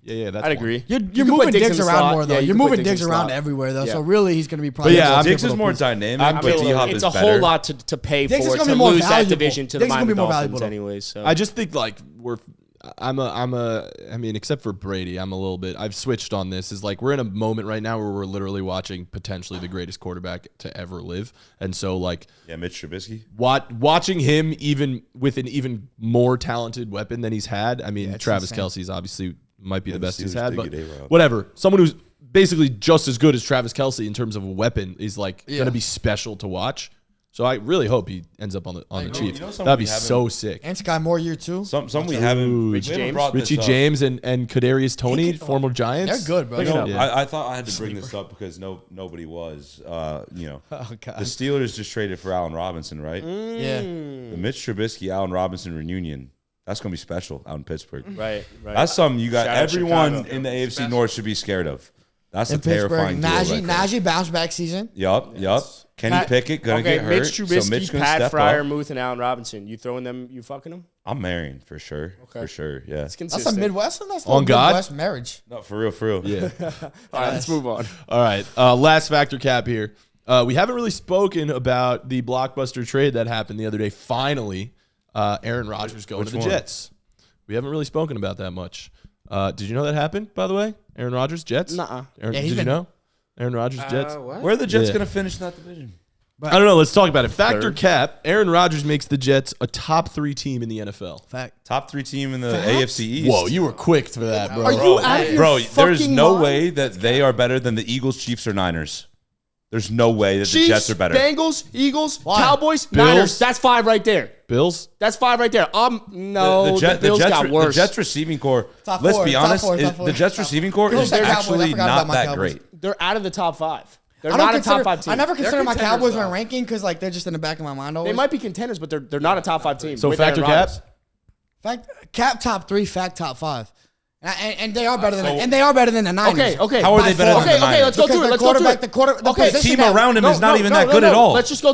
That's I'd one. agree. You're You can moving put Diggs Diggs in the around slot. more, though. Yeah, you You're can put moving Diggs Diggs in the around slot. everywhere, though. Yeah. So really, he's going to be probably. But yeah, the most I'm- Diggs is pivotal more piece. dynamic, but D-Hop It's is a better. whole lot to pay Diggs is for gonna to be more lose that valuable. division to the Diggs is gonna Miami be more Dolphins valuable, anyways. So. I just think like I mean, except for Brady, I've switched on this. Is like we're in a moment right now where we're literally watching potentially the greatest quarterback to ever live, and so like Yeah, Mitch Trubisky. watching him even with an even more talented weapon than he's had. I mean, it's Travis insane. Kelsey's obviously might be the the best he's Steelers had, did but get A-Rob. whatever. Someone who's basically just as good as Travis Kelsey in terms of a weapon is like Yeah. gonna be special to watch. So I really hope he ends up on the Chiefs. you know something That'd be we haven't- so sick. And Sky Moore year 2. Some we haven't. Richie we haven't James? brought this Richie up. James and Kadarius Toney, former Giants. They're good, bro. You know, Yeah. I thought I had to bring this up because nobody was. You know, Oh, God. the Steelers just traded for Allen Robinson, right? Yeah. The Mitch Trubisky Allen Robinson reunion. That's gonna be special out in Pittsburgh. right. That's something you got. Shout out Everyone Chicago. in the AFC North should be scared of. That's In a terrifying Pittsburgh. deal. Right there. Najee bounce back season. Yup. Kenny Pat- Pickett gonna get hurt. Mitch Trubisky, so Mitch gonna Pat step Fryer, up. Muth, and Allen Robinson. You throwing them? You fucking them? I'm marrying for sure. Okay. For sure. Yeah. It's That's consistent. a Midwest. That's a On God? Midwest marriage. No, for real. For real. Yeah. All right, let's move on. All right. Last factor cap here. We haven't really spoken about the blockbuster trade that happened the other day. Finally, Aaron Rodgers going to the Which one? Jets. We haven't really spoken about that much. Did you know that happened, by the way? Aaron Rodgers, Jets? Nuh-uh. Aaron, Yeah, he's did you been- know? Aaron Rodgers, Jets. What? Where are the Jets Yeah. going to finish in that division? I don't know. Let's talk about it. Factor cap. Aaron Rodgers makes the Jets a top 3 team in the NFL. Fact. Top 3 team in the AFC East. Whoa, you were quick for that, bro. Are you out of your Bro, there's fucking no mind? way that they are better than the Eagles, Chiefs, or Niners. There's no way that the Chiefs, Jets are better. Bengals, Eagles, Why? Cowboys, Bills? Niners. That's 5 right there. Bills? That's 5 right there. No, the Bills Jets, got worse. The Jets receiving core, Top let's four, be top honest, four, top four. the Jets receiving core Bills is and Cowboys, I actually forgot about not my that Cowboys. great. They're out of the top 5. They're I don't not a consider, top 5 team. I never consider my contenders, Cowboys though. when ranking because like they're just in the back of my mind always. They might be contenders, but they're not a top 5 team. So with factor Aaron cap? Rodgers. Fact cap top 3, fact top 5. And they are better than the Niners. Okay. How are they better than the Okay, Niners? let's go Because through it. the Let's go through quarterback- it. the Okay, position Team that- around him is not even that good at all. Let's just go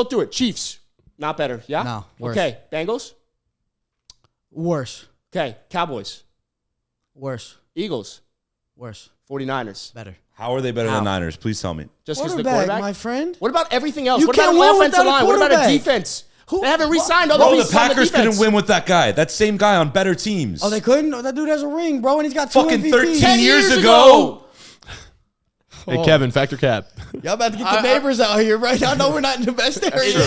through it. Chiefs, not better. Yeah? No, worse. Okay, Bengals? Worse. Okay, Cowboys, Worse. Eagles, Worse. 49ers. Better. How are they better How? than the Niners? Please tell me. Just because the Quarterback, quarterback? my friend. What about everything else? You What about can't an win offensive without a line? What about a quarterback. defense? Who- They haven't re-signed other Bro, the pieces on Packers defense. couldn't win with that guy. That same guy on better teams. Oh, they couldn't? Oh, that dude has a ring, bro, and he's got 2 Fucking MVPs. 13 10 years years ago. Hey, Kevin, factor cap. Y'all about to get the neighbors out here, right? Y'all know we're not in the best area.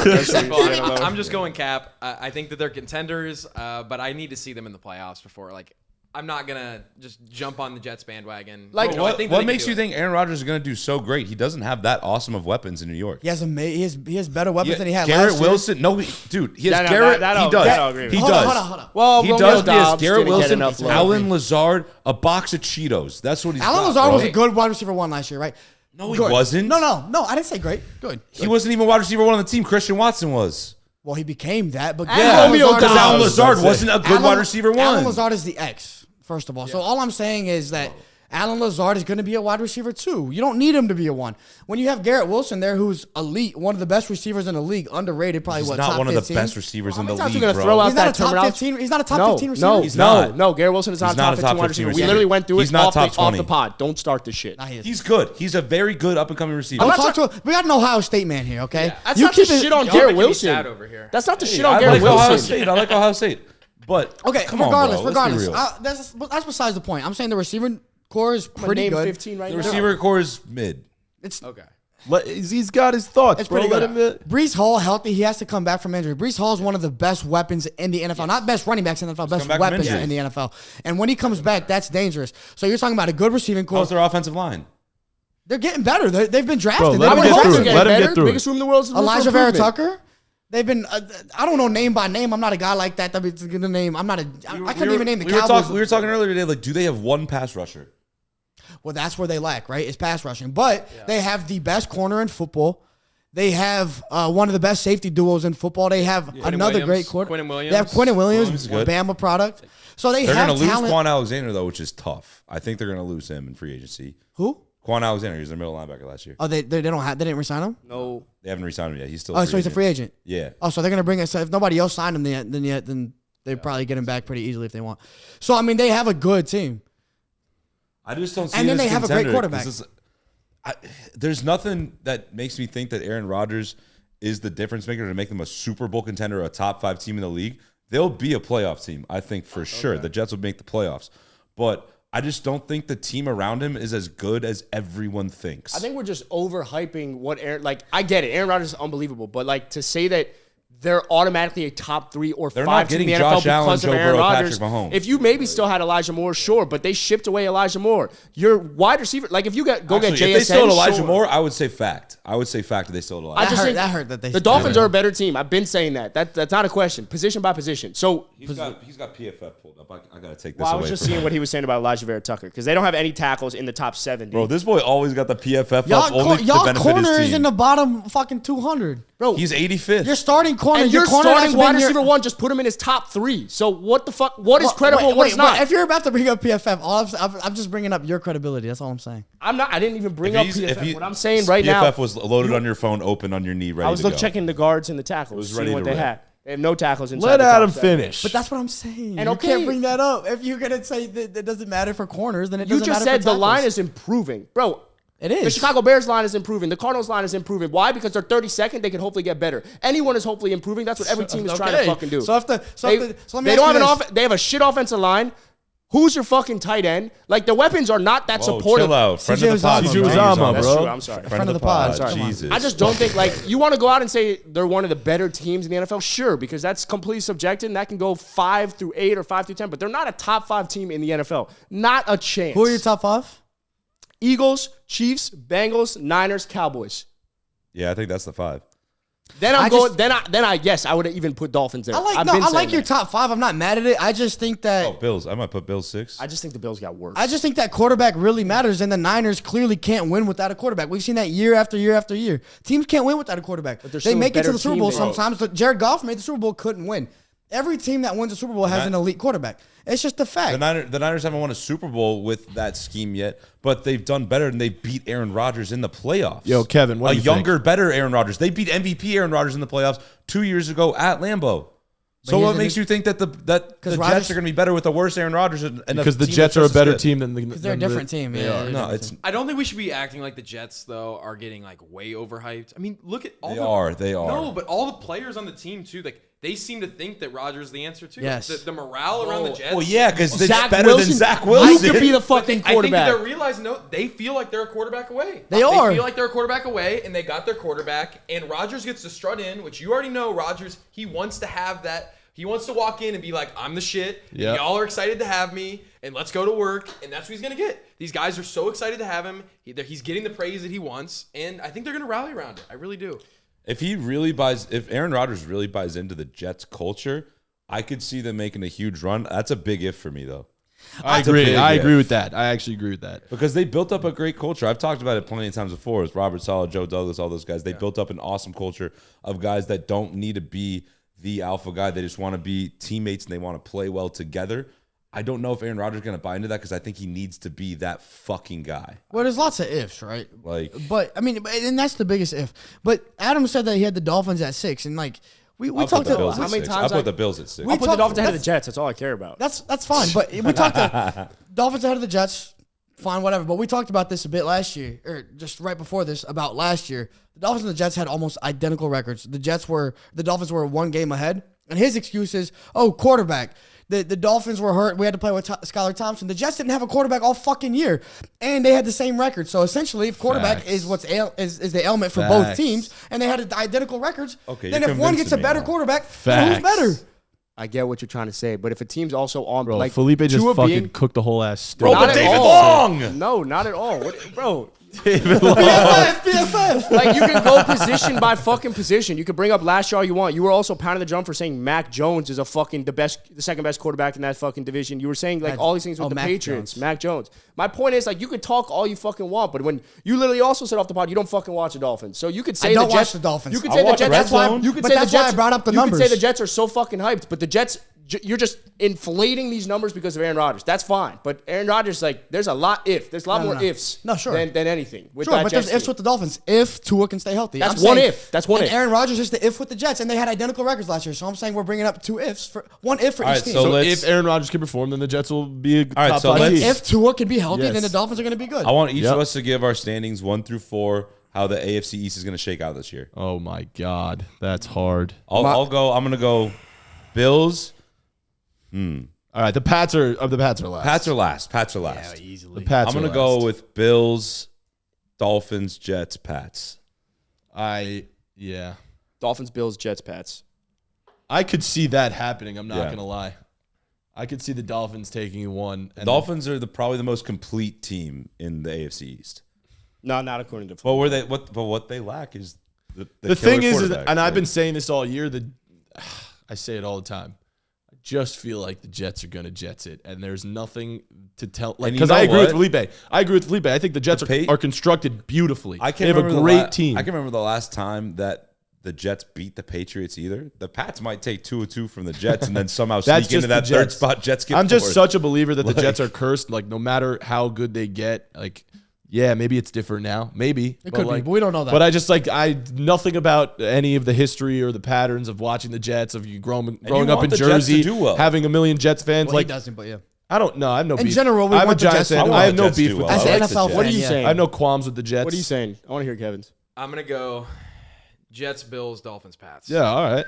I'm just going cap. I think that they're contenders, but I need to see them in the playoffs before. Like, I'm not gonna just jump on the Jets bandwagon. Like, You know, I think that What they can makes do you it. think Aaron Rodgers is going to do so great? He doesn't have that awesome of weapons in New York. He has better weapons than he had Garrett last year. Wilson. No, dude. He has No, no, Garrett. that he I'll- does. that I'll agree with. He Hold does. on. Well, He Romeo does. He has Dobbs Garrett didn't get Wilson, enough love. Alan Lazard, a box of Cheetos. That's what he's Alan got, Lazard bro. was a good wide receiver 1 last year, right? No, he Good. wasn't. No, I didn't say great. Good. He wasn't even wide receiver 1 on the team. Christian Watson was. Well, he became that, but Yeah, Alan Romeo Lazard Because Dobbs. Alan Lazard That's it. wasn't a good wide receiver 1. Alan Lazard is the X, first of all. So all I'm saying is that Alan Lazard is going to be a wide receiver 2. You don't need him to be a 1. When you have Garrett Wilson there, who's elite, one of the best receivers in the league, underrated, probably He's top not one 15. of the best receivers in the How many times league, you gonna bro. throw out He's not that a top terminology? 15. He's not a top 15 receiver. No, He's not. No, Garrett Wilson is not He's a not top a top 15 wide 15 receiver. We receiver. literally went through He's it not off top the 20. pod. Don't start this shit. Nah, he is. He's good. He's a very good up and coming receiver. We got an Ohio State man here, okay? That's You not the keep it- shit on Y'all Garrett making me sad Wilson. over here. That's not the shit I on like Garrett Ohio Wilson. State. I like Ohio State. But Okay, come on, regardless, bro. Let's be real. that's besides the point. I'm saying the receiver core is pretty Name good. 15 right The now. receiver core is mid. It's Okay. He's got his thoughts, It's bro. pretty Let good. him, Brees Hall healthy. He has to come back from injury. Brees Hall is one of the best weapons in the NFL. Not best running backs in the NFL, best come back from weapons injury. in the NFL. And when he comes back, that's dangerous. So you're talking about a good receiving core. How's their offensive line? They're getting better. They've been drafted. let They've him been get through drafted. it. Let him get through it. Biggest room in the world is Elijah Vera Tucker. They've been. I don't know name by name. I'm not a guy like that. That be the name. I'm not a. I couldn't even name the Cowboys. We were talking earlier today. Like, do they have one pass rusher? Well, that's where they lack, right? Is pass rushing. But they have the best corner in football. They have one of the best safety duos in football. They have another Williams, great quarter. Quinnen Williams. They have Quinnen Williams, Williams is good. Bama product. So they They're have going to lose talent. Quan Alexander, though, which is tough. I think they're going to lose him in free agency. Who? Quan Alexander, he was their middle linebacker last year. Oh, they don't have. They didn't resign him. No. They haven't re-signed him yet. He's still Oh, so he's a free agent. Yeah. Oh, so they're gonna bring it. So if nobody else signed him, then they probably get him back pretty easily if they want. So I mean, they have a good team. I just don't see And then it as they have a great contender, quarterback. 'cause there's nothing that makes me think that Aaron Rodgers is the difference maker to make them a Super Bowl contender or a top 5 team in the league. They'll be a playoff team, I think, for sure. The Jets will make the playoffs. But I just don't think the team around him is as good as everyone thinks. I think we're just overhyping what Aaron. Like, I get it. Aaron Rodgers is unbelievable, but like to say that they're automatically a top 3 or They're 5 not team in the getting NFL Josh Allen, because of Joe Aaron Burrow, Rodgers. Patrick Mahomes. If you maybe still had Elijah Moore, sure, but they shipped away Elijah Moore. Your wide receiver, like if you get Actually, get JSN, if they still had Elijah sure. Moore, I would say fact. I would say fact that they still had Elijah. I just think that hurt that they. the Dolphins are a better team. I've been saying that. That's not a question. Position by position. So He's got PFF pulled up. I got to take this well, I away was just from seeing him. what he was saying about Elijah Vera Tucker because they don't have any tackles in the top 70. Bro, this boy always got the PFF Y'all, up only to y'all benefit his corners team. in the bottom fucking 200. Bro, He's 85th. Your starting corner. and your your corner starting that's wide been your- receiver 1 just put him in his top 3. So what the fuck? What is credible? Wait, what is not? If you're about to bring up PFF, I'm just bringing up your credibility. That's all I'm saying. I'm not. I didn't even bring If up he's- PFF. if he- What I'm saying right now, PFF was loaded on your phone, open on your knee, ready I was to go. checking the guards and the tackles, was seeing ready what to they rip. had. They have no tackles inside. let the top Adam 7. finish. But that's what I'm saying. And you okay. can't bring that up. If you're gonna say that it doesn't matter for corners, then it You doesn't just matter said for the tackles. line is improving, bro. It is. The Chicago Bears line is improving. The Cardinals line is improving. Why? Because they're 32nd. They can hopefully get better. Anyone is hopefully improving. That's what every team is trying to fucking do. So let me They ask don't you have this. They have a shit offensive line. Who's your fucking tight end? Like, the weapons are not that supportive. Chill out. Friend of the pod. CJ Uzomah, That's bro. true. I'm sorry. Friend of the pod. Sorry. Jesus. I just don't think, like, you want to go out and say they're one of the better teams in the NFL? Sure, because that's completely subjective, and that can go 5 through 8 or 5 through 10, but they're not a top 5 team in the NFL. Not a chance. Who are your top 5? Eagles, Chiefs, Bengals, Niners, Cowboys. Yeah, I think that's the 5. Then I'm going. Then I yes, I would have even put Dolphins there. I like your top 5. I'm not mad at it. I just think that. Oh, Bills. I might put Bills 6. I just think the Bills got worse. I just think that quarterback really matters, and the Niners clearly can't win without a quarterback. We've seen that year after year after year. Teams can't win without a quarterback. They make it to the Super Bowl sometimes, but Jared Goff made the Super Bowl, couldn't win. Every team that wins a Super Bowl has an elite quarterback. It's just a fact. The Niners haven't won a Super Bowl with that scheme yet, but they've done better and they beat Aaron Rodgers in the playoffs. Yo, Kevin, what do you younger, think? better Aaron Rodgers. They beat MVP Aaron Rodgers in the playoffs 2 years ago at Lambeau. So what makes you think that the Jets are going to be better with a worse Aaron Rodgers? Because the Jets are a better team than the. Because they're a different team. Yeah. No, it's I don't think we should be acting like the Jets, though, are getting like way overhyped. I mean, look at all They are. No, but all the players on the team too, like they seem to think that Rodgers is the answer too. Yes. The morale around the Jets. Well, yeah, because it's Zach better Wilson, than Zach Wilson. You could be the But fucking I think quarterback. that they're realizing they feel like they're a quarterback away. They are. They feel like they're a quarterback away, and they got their quarterback. And Rodgers gets to strut in, which you already know. Rodgers, he wants to have that. He wants to walk in and be like, I'm the shit. Yep. Y'all are excited to have me, and let's go to work. And that's what he's going to get. These guys are so excited to have him. He's getting the praise that he wants, and I think they're going to rally around it. I really do. If Aaron Rodgers really buys into the Jets culture, I could see them making a huge run. That's a big if for me, though. I agree. I agree with that. I actually agree with that. Because they built up a great culture. I've talked about it plenty of times before with Robert Saleh, Joe Douglas, all those guys. They built up an awesome culture of guys that don't need to be the alpha guy. They just want to be teammates and they want to play well together. I don't know if Aaron Rodgers is going to buy into that because I think he needs to be that fucking guy. Well, there's lots of ifs, right? But I mean, and that's the biggest if. But Adam said that he had the Dolphins at 6, and like we talked about how many times I put the Bills at 6. I'll put the Dolphins ahead of the Jets. That's all I care about. That's fine. But we talked to Dolphins ahead of the Jets. Fine, whatever. But we talked about this a bit last year, or just right before this, about last year. The Dolphins and the Jets had almost identical records. The Dolphins were 1 game ahead. And his excuse is, quarterback. The Dolphins were hurt. We had to play with Skylar Thompson. The Jets didn't have a quarterback all fucking year, and they had the same record. So essentially, if quarterback is is the ailment for both teams, and they had identical records, then if one gets a better quarterback, then who's better? I get what you're trying to say, but if a team's also on, Bro, like Felipe just Tua fucking cooked the whole ass steak. Bro, but David Long! No, not at all. Bro. PFF. Like, you can go position by fucking position. You can bring up last year all you want. You were also pounding the drum for saying Mac Jones is the second best quarterback in that fucking division. You were saying like all these things with the Mac Patriots. Jones. Mac Jones. My point is, like, you could talk all you fucking want, but when you literally also said off the pod, you don't fucking watch the Dolphins. So you could say I don't the Jets, watch the Dolphins. You could I say the watch Jets. Red That's why Zone. you could But say that's the Jets. why I brought up the you numbers. could say the Jets are so fucking hyped, but the Jets. You're just inflating these numbers because of Aaron Rodgers. That's fine. But Aaron Rodgers, like, there's a lot more ifs sure. than anything. With Sure, that but Jets there's ifs team. with the Dolphins. If Tua can stay healthy. That's I'm one saying- if. That's one and if. Aaron Rodgers is the if with the Jets, and they had identical records last year. So I'm saying we're bringing up 2 ifs for one if for All each right, team. so So let's- if Aaron Rodgers can perform, then the Jets will be a All right, top so 5 let's- team. if Tua can be healthy, Yes. then the Dolphins are going to be good. I want each Yep. of us to give our standings 1 through 4, how the AFC East is going to shake out this year. Oh my God, that's hard. I'll go. I'm going to go Bills. All right, the Pats are last. Pats are last. easily. The Pats. I'm going are to go last. with Bills, Dolphins, Jets, Pats. Dolphins, Bills, Jets, Pats. I could see that happening. I'm not Yeah. gonna lie. I could see the Dolphins taking 1. And Dolphins are probably the most complete team in the AFC East. No, not according to. But what they lack is the the thing is, quarterback. and I've been saying this all year. I say it all the time. I just feel like the Jets are gonna Jets it, and there's nothing to tell. Like, And you because know I agree what? with Felipe. I think the Jets are constructed beautifully. They have a great team. I can remember the last time that the Jets beat the Patriots either. The Pats might take 2-2 from the Jets and then somehow That's sneak into just that the third Jets. spot. Jets get I'm just fourth. such a believer that the Like- Jets are cursed. Like, no matter how good they get, like, yeah, maybe it's different now. Maybe. It could be, like, but we don't know that. But I just nothing about any of the history or the patterns of watching the Jets, of you growing up in want the Jets to Jersey, do well. having a million Jets fans. Well, like, he doesn't, but yeah. I don't know. I have no In beef. general, we I'm a want the Giants Jets to fan. do I well. have no Jets beef do with well. As the an Jets. NFL What are fan, you yeah. saying? I have no qualms with the Jets. What are you saying? I want to hear Kevin's. I'm gonna go Jets, Bills, Dolphins, Pats. Yeah, all right.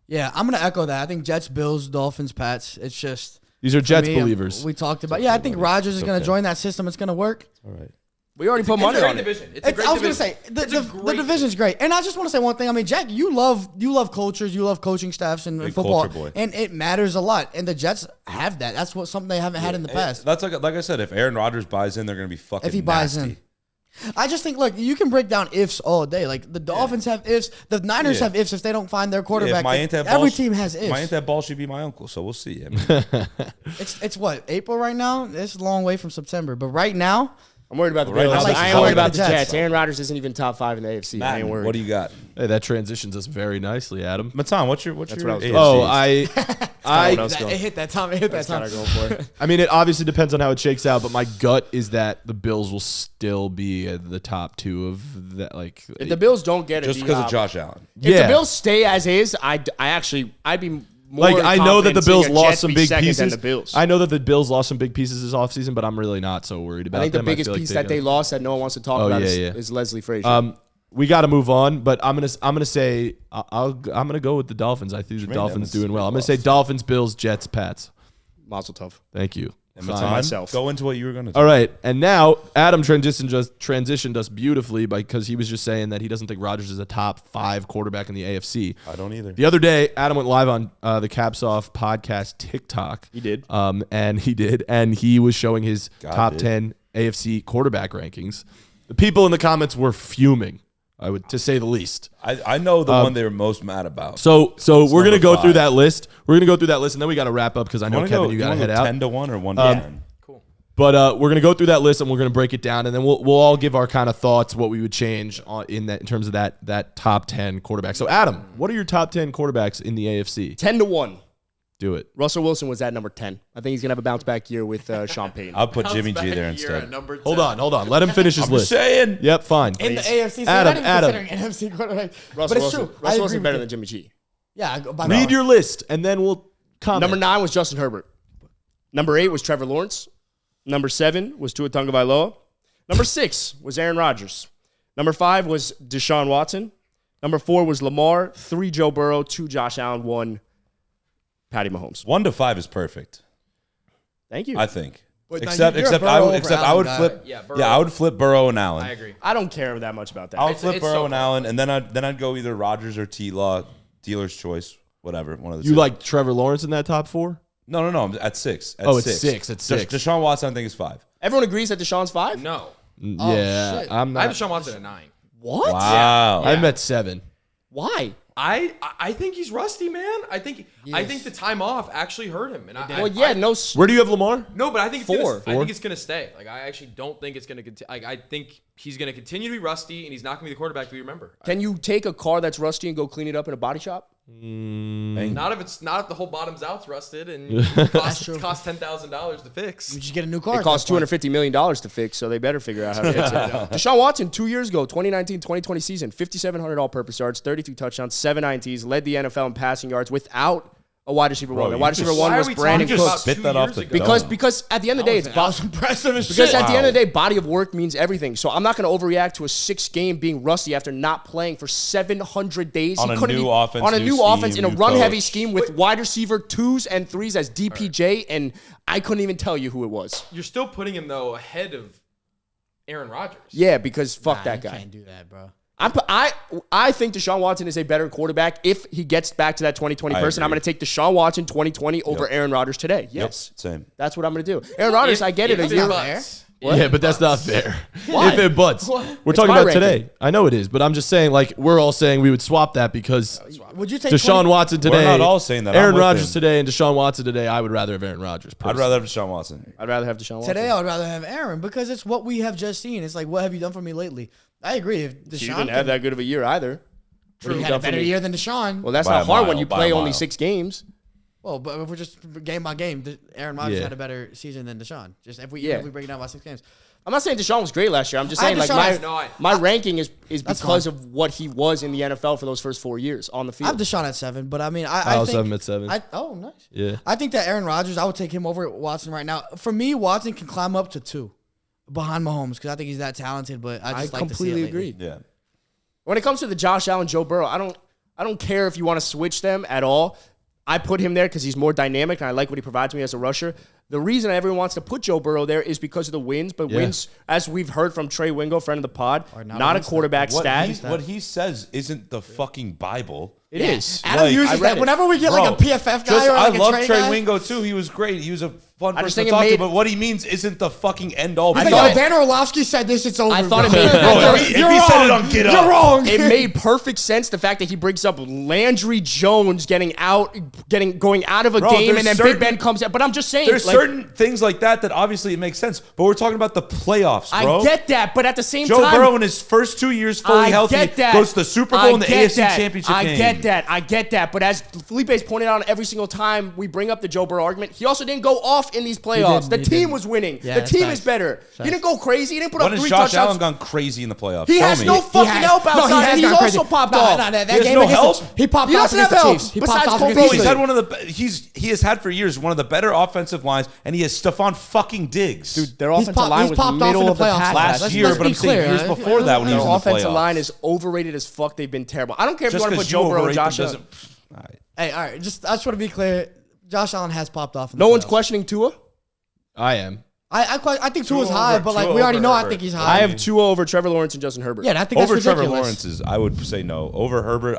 Yeah, I'm going to echo that. I think Jets, Bills, Dolphins, Pats. It's just. These are Jets believers. We talked about. Yeah, I think Rodgers is going to join that system. It's going to work. All right. We already put money on it. Division. It's a great I was division. going to say the division's great, and I just want to say one thing. I mean, Jack, you love cultures, you love coaching staffs and football, and it matters a lot. And the Jets have that. That's something they haven't had in the past. That's like I said. If Aaron Rodgers buys in, they're going to be fucking. If he buys in. I just think, look, you can break down ifs all day. Like the Dolphins have ifs, the Niners have ifs if they don't find their quarterback. Every team has ifs. My ain't that ball should be my uncle, so we'll see. I mean, it's what, April right now? It's a long way from September, but right now. I'm worried about the Bills. I ain't worried about the Jets. Aaron Rodgers isn't even top 5 in the AFC. Matan, I ain't worried. what do you got? Hey, that transitions us very nicely, Adam. Matan, what's your That's what I was AFCs? doing. Oh, It hit that time. It hit that time. Going for it. I mean, it obviously depends on how it shakes out, but my gut is that the Bills will still be at the top 2 of that. Like, If the Bills don't get it, Just because of Josh Allen. If the Bills stay as is, I'd be more like, I know that the confident Bills seeing lost Jets some be big second pieces. than the Bills. I know that the Bills lost some big pieces this offseason, but I'm really not so worried about I think the them. biggest feel like piece that they lost that no one wants to talk about is Leslie Frazier. We got to move on, but I'm gonna say I'm gonna go with the Dolphins. I think the Dolphins doing well. I'm gonna say Dolphins, Bills, Jets, Pats. Mazel tov. Thank you. And Matan, go into what you were going to do. All right, and now Adam transitioned us beautifully because he was just saying that he doesn't think Rodgers is a top 5 quarterback in the AFC. I don't either. The other day, Adam went live on the Caps Off podcast TikTok. He did. And he was showing his top 10 AFC quarterback rankings. The people in the comments were fuming, to say the least. I know the one they were most mad about. So we're gonna go through that list. We're gonna go through that list, and then we got to wrap up because I know Kevin, you got to head out. 10-1 or 1-10. Cool. But we're gonna go through that list, and we're gonna break it down, and then we'll all give our kind of thoughts, what we would change in terms of that top 10 quarterback. So Adam, what are your top 10 quarterbacks in the AFC? 10-1. Do it. Russell Wilson was at number 10. I think he's gonna have a bounce back year with Sean Payton. I'll put Jimmy G there instead. Hold on. Let him finish his list. Saying. Yep, fine. In the AFC, so Adam. considering NFC quarterback. But it's true. Russell Wilson better than Jimmy G. Yeah. Read your list, and then we'll comment. Number 9 was Justin Herbert. Number 8 was Trevor Lawrence. Number 7 was Tua Tagovailoa. Number 6 was Aaron Rodgers. Number 5 was Deshaun Watson. Number 4 was Lamar. 3 Joe Burrow. 2 Josh Allen. 1 Patty Mahomes. 1 to 5 is perfect. Thank you. I think. But Except I would flip. Yeah, I would flip Burrow and Allen. I agree. I don't care that much about that. I would flip Burrow and Allen, and then I'd go either Rodgers or T-Law, dealer's choice, whatever. One of the You two. like Trevor Lawrence in that top 4? No. I'm at 6. It's 6. It's 6. Deshaun Watson, I think, is 5. Everyone agrees that Deshaun's 5? No. Yeah, shit. I'm I have not. Deshaun Watson at 9. What? Wow. Yeah. I'm at 7. Why? I think he's rusty, man. I think the time off actually hurt him. And Where do you have Lamar? No, but I think 4. I think it's gonna stay. Like I actually don't think it's gonna continue. Like I think he's gonna continue to be rusty, and he's not gonna be the quarterback we remember. Can you take a car that's rusty and go clean it up in a body shop? Not if the whole bottom's out's rusted and costs $10,000 to fix. You just get a new car. It costs $250 million to fix, so they better figure out how to fix it. Deshaun Watson, 2 years ago, 2019-2020 season, 5,700 all-purpose yards, 32 touchdowns, 7 INTs, led the NFL in passing yards without a wide receiver 1. The wide receiver 1 was Brandon Cooks. Spit that off the Because at the end of the day, it's impressive as because shit. at the end of the day, body of work means everything. So I'm not going to overreact to a 6 game being rusty after not playing for 700 days. On a new offense, on a new new offense in scheme, a new run-heavy coach. scheme with wide receiver 2s and 3s as DPJ, and I couldn't even tell you who it was. You're still putting him though ahead of Aaron Rodgers. Yeah, because fuck that guy. You can't do that, bro. I think Deshaun Watson is a better quarterback if he gets back to that 2020 person. agree. I'm going to take Deshaun Watson 2020 over Aaron Rodgers today. Yes. Same. That's what I'm going to do. Aaron Rodgers, I get it. A year Yeah, but that's not fair. Why? If it butts. We're It's talking my about ranking. today. I know it is, but I'm just saying, like, we're all saying we would swap that because Would you take Deshaun Watson today. We're not all saying that. I'm Aaron with Rodgers him. today and Deshaun Watson today. I would rather have Aaron Rodgers. I'd personally. rather have Deshaun Watson. I'd rather have Deshaun Watson. Today, I would rather have Aaron because it's what we have just seen. It's like, what have you done for me lately? I agree. If Deshaun He didn't have that good of a year either. True, he had a better year than Deshaun. Well, that's By not a hard mile, when you by play a only mile. 6 games. Well, but if we're just game by game, Aaron Rodgers Yeah. had a better season than Deshaun. Just if we break it down by 6 games. I'm not saying Deshaun was great last year. I'm just I saying had like Deshaun my ranking is That's because fine. of what he was in the NFL for those first 4 years on the I have field. Deshaun at 7, but I mean, I I also think, have him at 7. Oh, nice. Yeah. I think that Aaron Rodgers, I would take him over Watson right now. For me, Watson can climb up to 2 behind Mahomes because I think he's that talented. But I just like to see it completely lately. agree. Yeah. When it comes to the Josh Allen, Joe Burrow, I don't care if you want to switch them at all. I put him there because he's more dynamic and I like what he provides me as a rusher. The reason everyone wants to put Joe Burrow there is because of the wins, but wins, as we've heard from Trey Wingo, friend of the pod, not a quarterback stat. What he says isn't the fucking Bible. It is. Adam uses that. Whenever we get like a PFF guy or like I love a Trey Wingo too. He was great. He was a fun person to talk to, but what he means isn't the fucking end all. I thought Dan Orlovsky said this, it's over. I thought it bro. made if he said it on Get Up. You're wrong. It made perfect sense. The fact that he brings up Landry Jones going out of a game, and then Big Ben comes out. But I'm just saying, there's certain things like that obviously it makes sense. But we're talking about the playoffs, bro. I get that, but at the same Joe time, Burrow in his first 2 years fully healthy goes to the Super Bowl and the AFC Championship game. I get that. But as Felipe's pointed out every single time we bring up the Joe Burrow argument, he also didn't go off in these playoffs. The team was winning. The team is better. He didn't go crazy. He didn't put up 3 touchdowns. Josh Allen gone crazy in the playoffs? He has no fucking help outside, and he's also popped off. That He has game no against help? He popped He off doesn't against have the help Chiefs. He besides popped off Cole against Bro, the he's had Chiefs. one of the he has had for years one of the better offensive lines, and he has Stephon fucking Diggs. Dude, their offensive line was popped off in middle the of the playoffs pack last year, let's but I'm be saying clear. years before that when he was Their in the offensive playoffs. line is overrated as fuck. They've been terrible. I don't care if you Just want to put 'cause Joe you Burrow and overrate them Josh Allen. doesn't. Hey, all right. Just I just want to be clear. Josh Allen has popped off. In No the one's playoffs. questioning Tua. I am. I think Tua's Tua high, over- but like Tua we already over know I Herbert. think he's I high. have Tua over Trevor Lawrence and Justin Herbert. Yeah, and I think Over that's Trevor ridiculous. Lawrence's, I would say no. Over Herbert,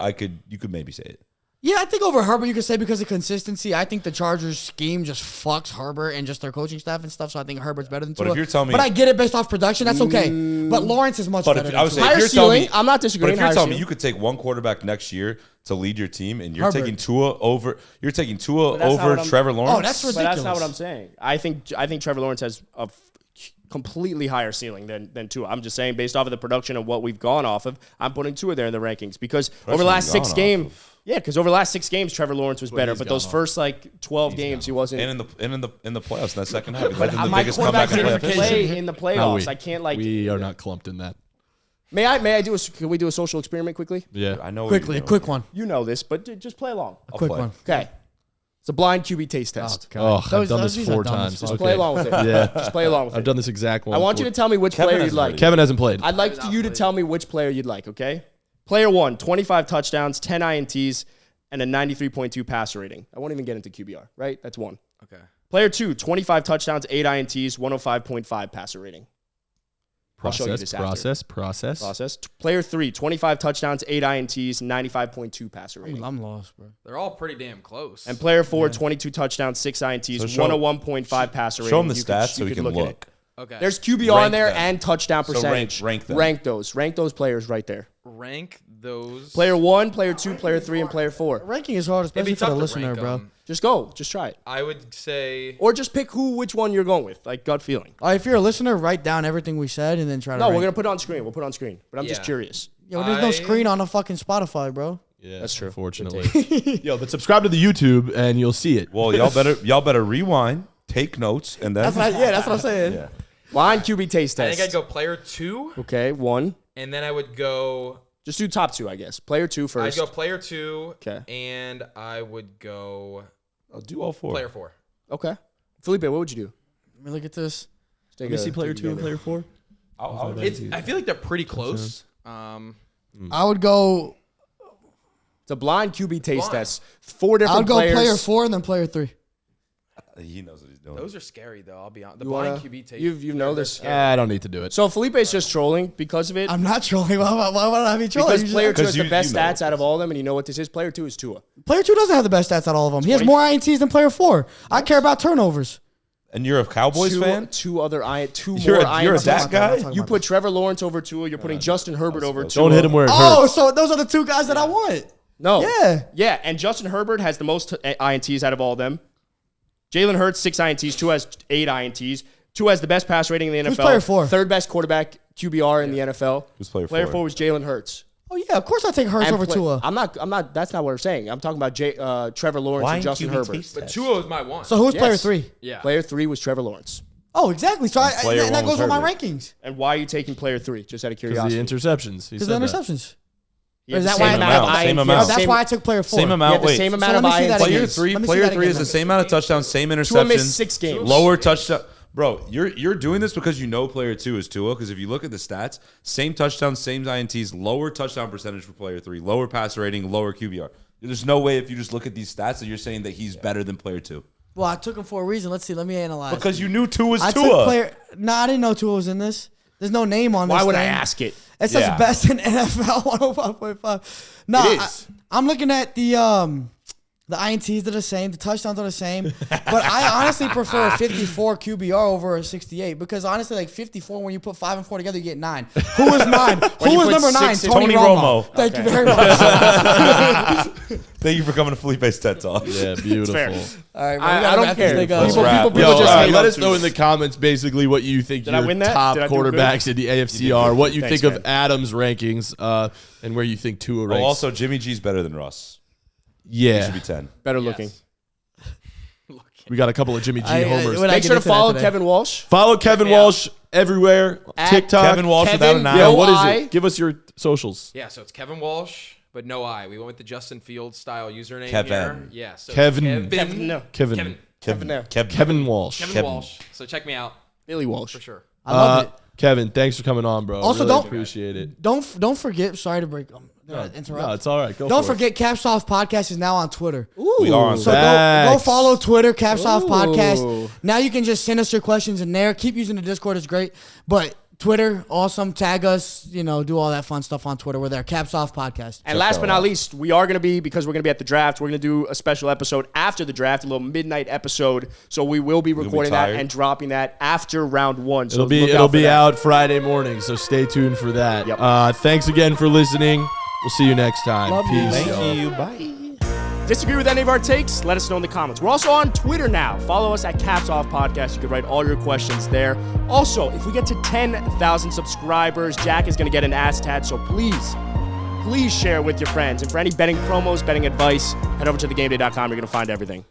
you could maybe say it. Yeah, I think over Herbert you could say because of consistency. I think the Chargers scheme just fucks Herbert and just their coaching staff and stuff. So I think Herbert's better than Tua. But if you're telling me, but I get it based off production. That's okay. But Lawrence is much But better. if Than I would say Tua. if Higher you're telling me, ceiling, I'm not but disagreeing. if you're Higher telling me ceiling. you could take one quarterback next year to lead your team, and you're Herbert. taking Tua over, that's not over what I'm- Trevor Lawrence. Oh, that's But that's not ridiculous. what I'm saying. I think Trevor Lawrence has a completely higher ceiling than Tua. I'm just saying based off of the production and what we've gone off of, I'm putting Tua there in the rankings because over the last 6 games, because over the last 6 games Trevor Lawrence was better, but those first like 12 games he wasn't. And in the playoffs in that second half, he led them to the My biggest quarterback comeback in didn't playoff history. play in the playoffs. I can't like. We are not clumped in that. May I do can we do a social experiment quickly? Yeah. I know Quickly, a quick one. You know this, but just play along. I'll Quick play. one. Okay. It's a blind QB taste test. Oh, I've Those- done those- this these 4 I've done times. this Just Okay. play along with it. Yeah. Just play along with it. I've done this exact one. I want you to tell me which Kevin player you'd hasn't like. played. Kevin hasn't played. I'd like you to tell me which player you'd like, okay? Player 1, 25 touchdowns, 10 INTs, and a 93.2 passer rating. I won't even get into QBR, right? That's 1. Okay. Player 2, 25 touchdowns, 8 INTs, 105.5 passer rating. I'll show you this after. Process. Player 3, 25 touchdowns, 8 INTs, 95.2 passer rating. I'm lost, bro. They're all pretty damn close. And player 4, 22 touchdowns, 6 INTs, So show- 101.5 passer rating. Show him the You stats could- so you he could can at it. look. Okay. There's QBR in Rank there them. and touchdown So percentage. rank them. Rank those players right there. rank those. Player 1, player 2, player 3, and player 4. Ranking is hard, It'd be especially for tough the to listener, rank bro. 'em. Just go. Just try it. I would say. Or just pick which one you're going with, like gut feeling. All right, if you're a listener, write down everything we said and then try to. No, rank. we're going to put it on screen. We'll put it on screen. But I'm just Yeah. curious. Yo, there's no I- screen on a fucking Spotify, bro. Yeah, That's true. Unfortunately. Yo, but subscribe to the YouTube and you'll see it. Well, y'all better rewind, take notes, and then That's what I'm saying. yeah. Line QB taste I test. think I'd go player 2, Okay, 1. and then I would go. Just do top 2, I guess. Player 2 first. I'd go player 2. 'Kay. And I would go I'll do all 4. player 4. Okay. Felipe, what would you do? Let me look at this. Let Let me see player 2 and player 4. I feel like they're pretty close. I would go. It's a blind QB taste Blind. test. 4 I different would go players. player 4 and then player 3. He knows what he's doing. Those are scary though. I'll be honest. The You blind wanna- QB take. you know this. I don't need to do it. So Felipe's just trolling because of it. I'm not trolling. Why would I be trolling? Because player 2 has the you- best you know stats out of all of them, and you know what this is? Player 2 is Tua. Player 2 doesn't have the best stats out of all of them. He has 20 more INTs than player 4. I care about turnovers. And you're a Cowboys fan? Two You're more a INTs. Dak guy? You put Trevor Lawrence over Tua. You're putting Justin Herbert over Tua. Don't hit him where it Oh, hurts. so those are the 2 guys that I want. No. Yeah. Yeah, and Justin Herbert has the most INTs out of all of them. Jalen Hurts, 6 INTs. Tua has 8 INTs. Tua has the best pass rating in the NFL. Who's player 4? Third best quarterback QBR in the NFL. Who's player 4? Player 4 was Jalen Hurts. Oh, yeah. Of course I take Hurts And over Tua. I'm not. That's not what I'm saying. I'm talking about Trevor Lawrence and Justin Herbert. But Tua was my one. So who's Yes. player 3? yeah. Player 3 was Trevor Lawrence. Oh, exactly. So player and that 1 was goes with my Herbert. rankings. And why are you taking player 3? Just out of Because the curiosity. interceptions. He Because said the that. interceptions. He had Is the that same why- amount of Same INTs. amount. Oh, that's why I took player 4. Same He amount. had the Wait. same So amount let of me see that INTs. again. Player Let 3 me see that is again. the same amount of touchdowns, same Tua interceptions. missed 6 games. Lower touchdown. Bro, you're doing this because you know player 2 is Tua. Because if you look at the stats, same touchdowns, same INTs, lower touchdown percentage for player 3, lower passer rating, lower QBR. There's no way if you just look at these stats that you're saying that he's better than player 2. Well, I took him for a reason. Let's see. Let me analyze. Because you knew Tua was I Tua. took player. Nah, I didn't know Tua was in this. There's no name on this. Why would thing. I ask it? It says best in NFL 105.5. No, It is. I'm looking at the INTs are the same, the touchdowns are the same, but I honestly prefer a 54 QBR over a 68 because honestly, like 54, when you put 5 and 4 together, you get 9. Who was 9? Who was number 9? Tony Romo. Thank you very much. Thank you for coming to Felipe's TED Talk. Yeah, beautiful. All right, I don't care. Let's People wrap. just Yo, hate let on us know Tua. in the comments basically what you think Did I your win that? top Did I do good? quarterbacks in the AFC are, what you Thanks, think man. of Adam's rankings, and where you think Tua ranks. Also, Jimmy G's better than Russ. He yeah, should be 10. Better looking. we got a couple of Jimmy G homers. when I Make get sure to into that follow today. Kevin Walsh. Follow Kevin Walsh everywhere. At TikTok. Kevin Walsh without a 9. Yeah, what is I. it? Give us your socials. Yeah, so it's Kevin Walsh, but no I. We went with the Justin Fields style username Kevin. here. Yeah, so Kevin. Kevin, no. Kevin Kevin Walsh. Kevin Walsh. So check me out Billy Walsh. for sure. I love it. Kevin, thanks for coming on, bro. Also, really don't- appreciate it. Don't forget. Sorry to break. Interrupt. No, it's all right. Go Don't for it. forget, Caps Off Podcast is now on Twitter. We are on So Twitter. go Facts. follow Twitter, Caps Off Ooh. Podcast. Now you can just send us your questions in there. Keep using the Discord, it's great. But Twitter, awesome. Tag us, do all that fun stuff on Twitter. We're there, Caps Off Podcast. And last but not least, we are going to be, because we're going to be at the draft, we're going to do a special episode after the draft, a little midnight episode. So we will be recording that tired. and dropping that after round 1. So It'll be for that. out Friday morning, so stay tuned for that. Yep. Thanks again for listening. We'll see you next time. Love you. Peace. Thank y'all. you. Bye. Disagree with any of our takes? Let us know in the comments. We're also on Twitter now. Follow us at Caps Off Podcast. You can write all your questions there. Also, if we get to 10,000 subscribers, Jack is going to get an ass tat. So please share with your friends. And for any betting promos, betting advice, head over to thegameday.com. You're going to find everything.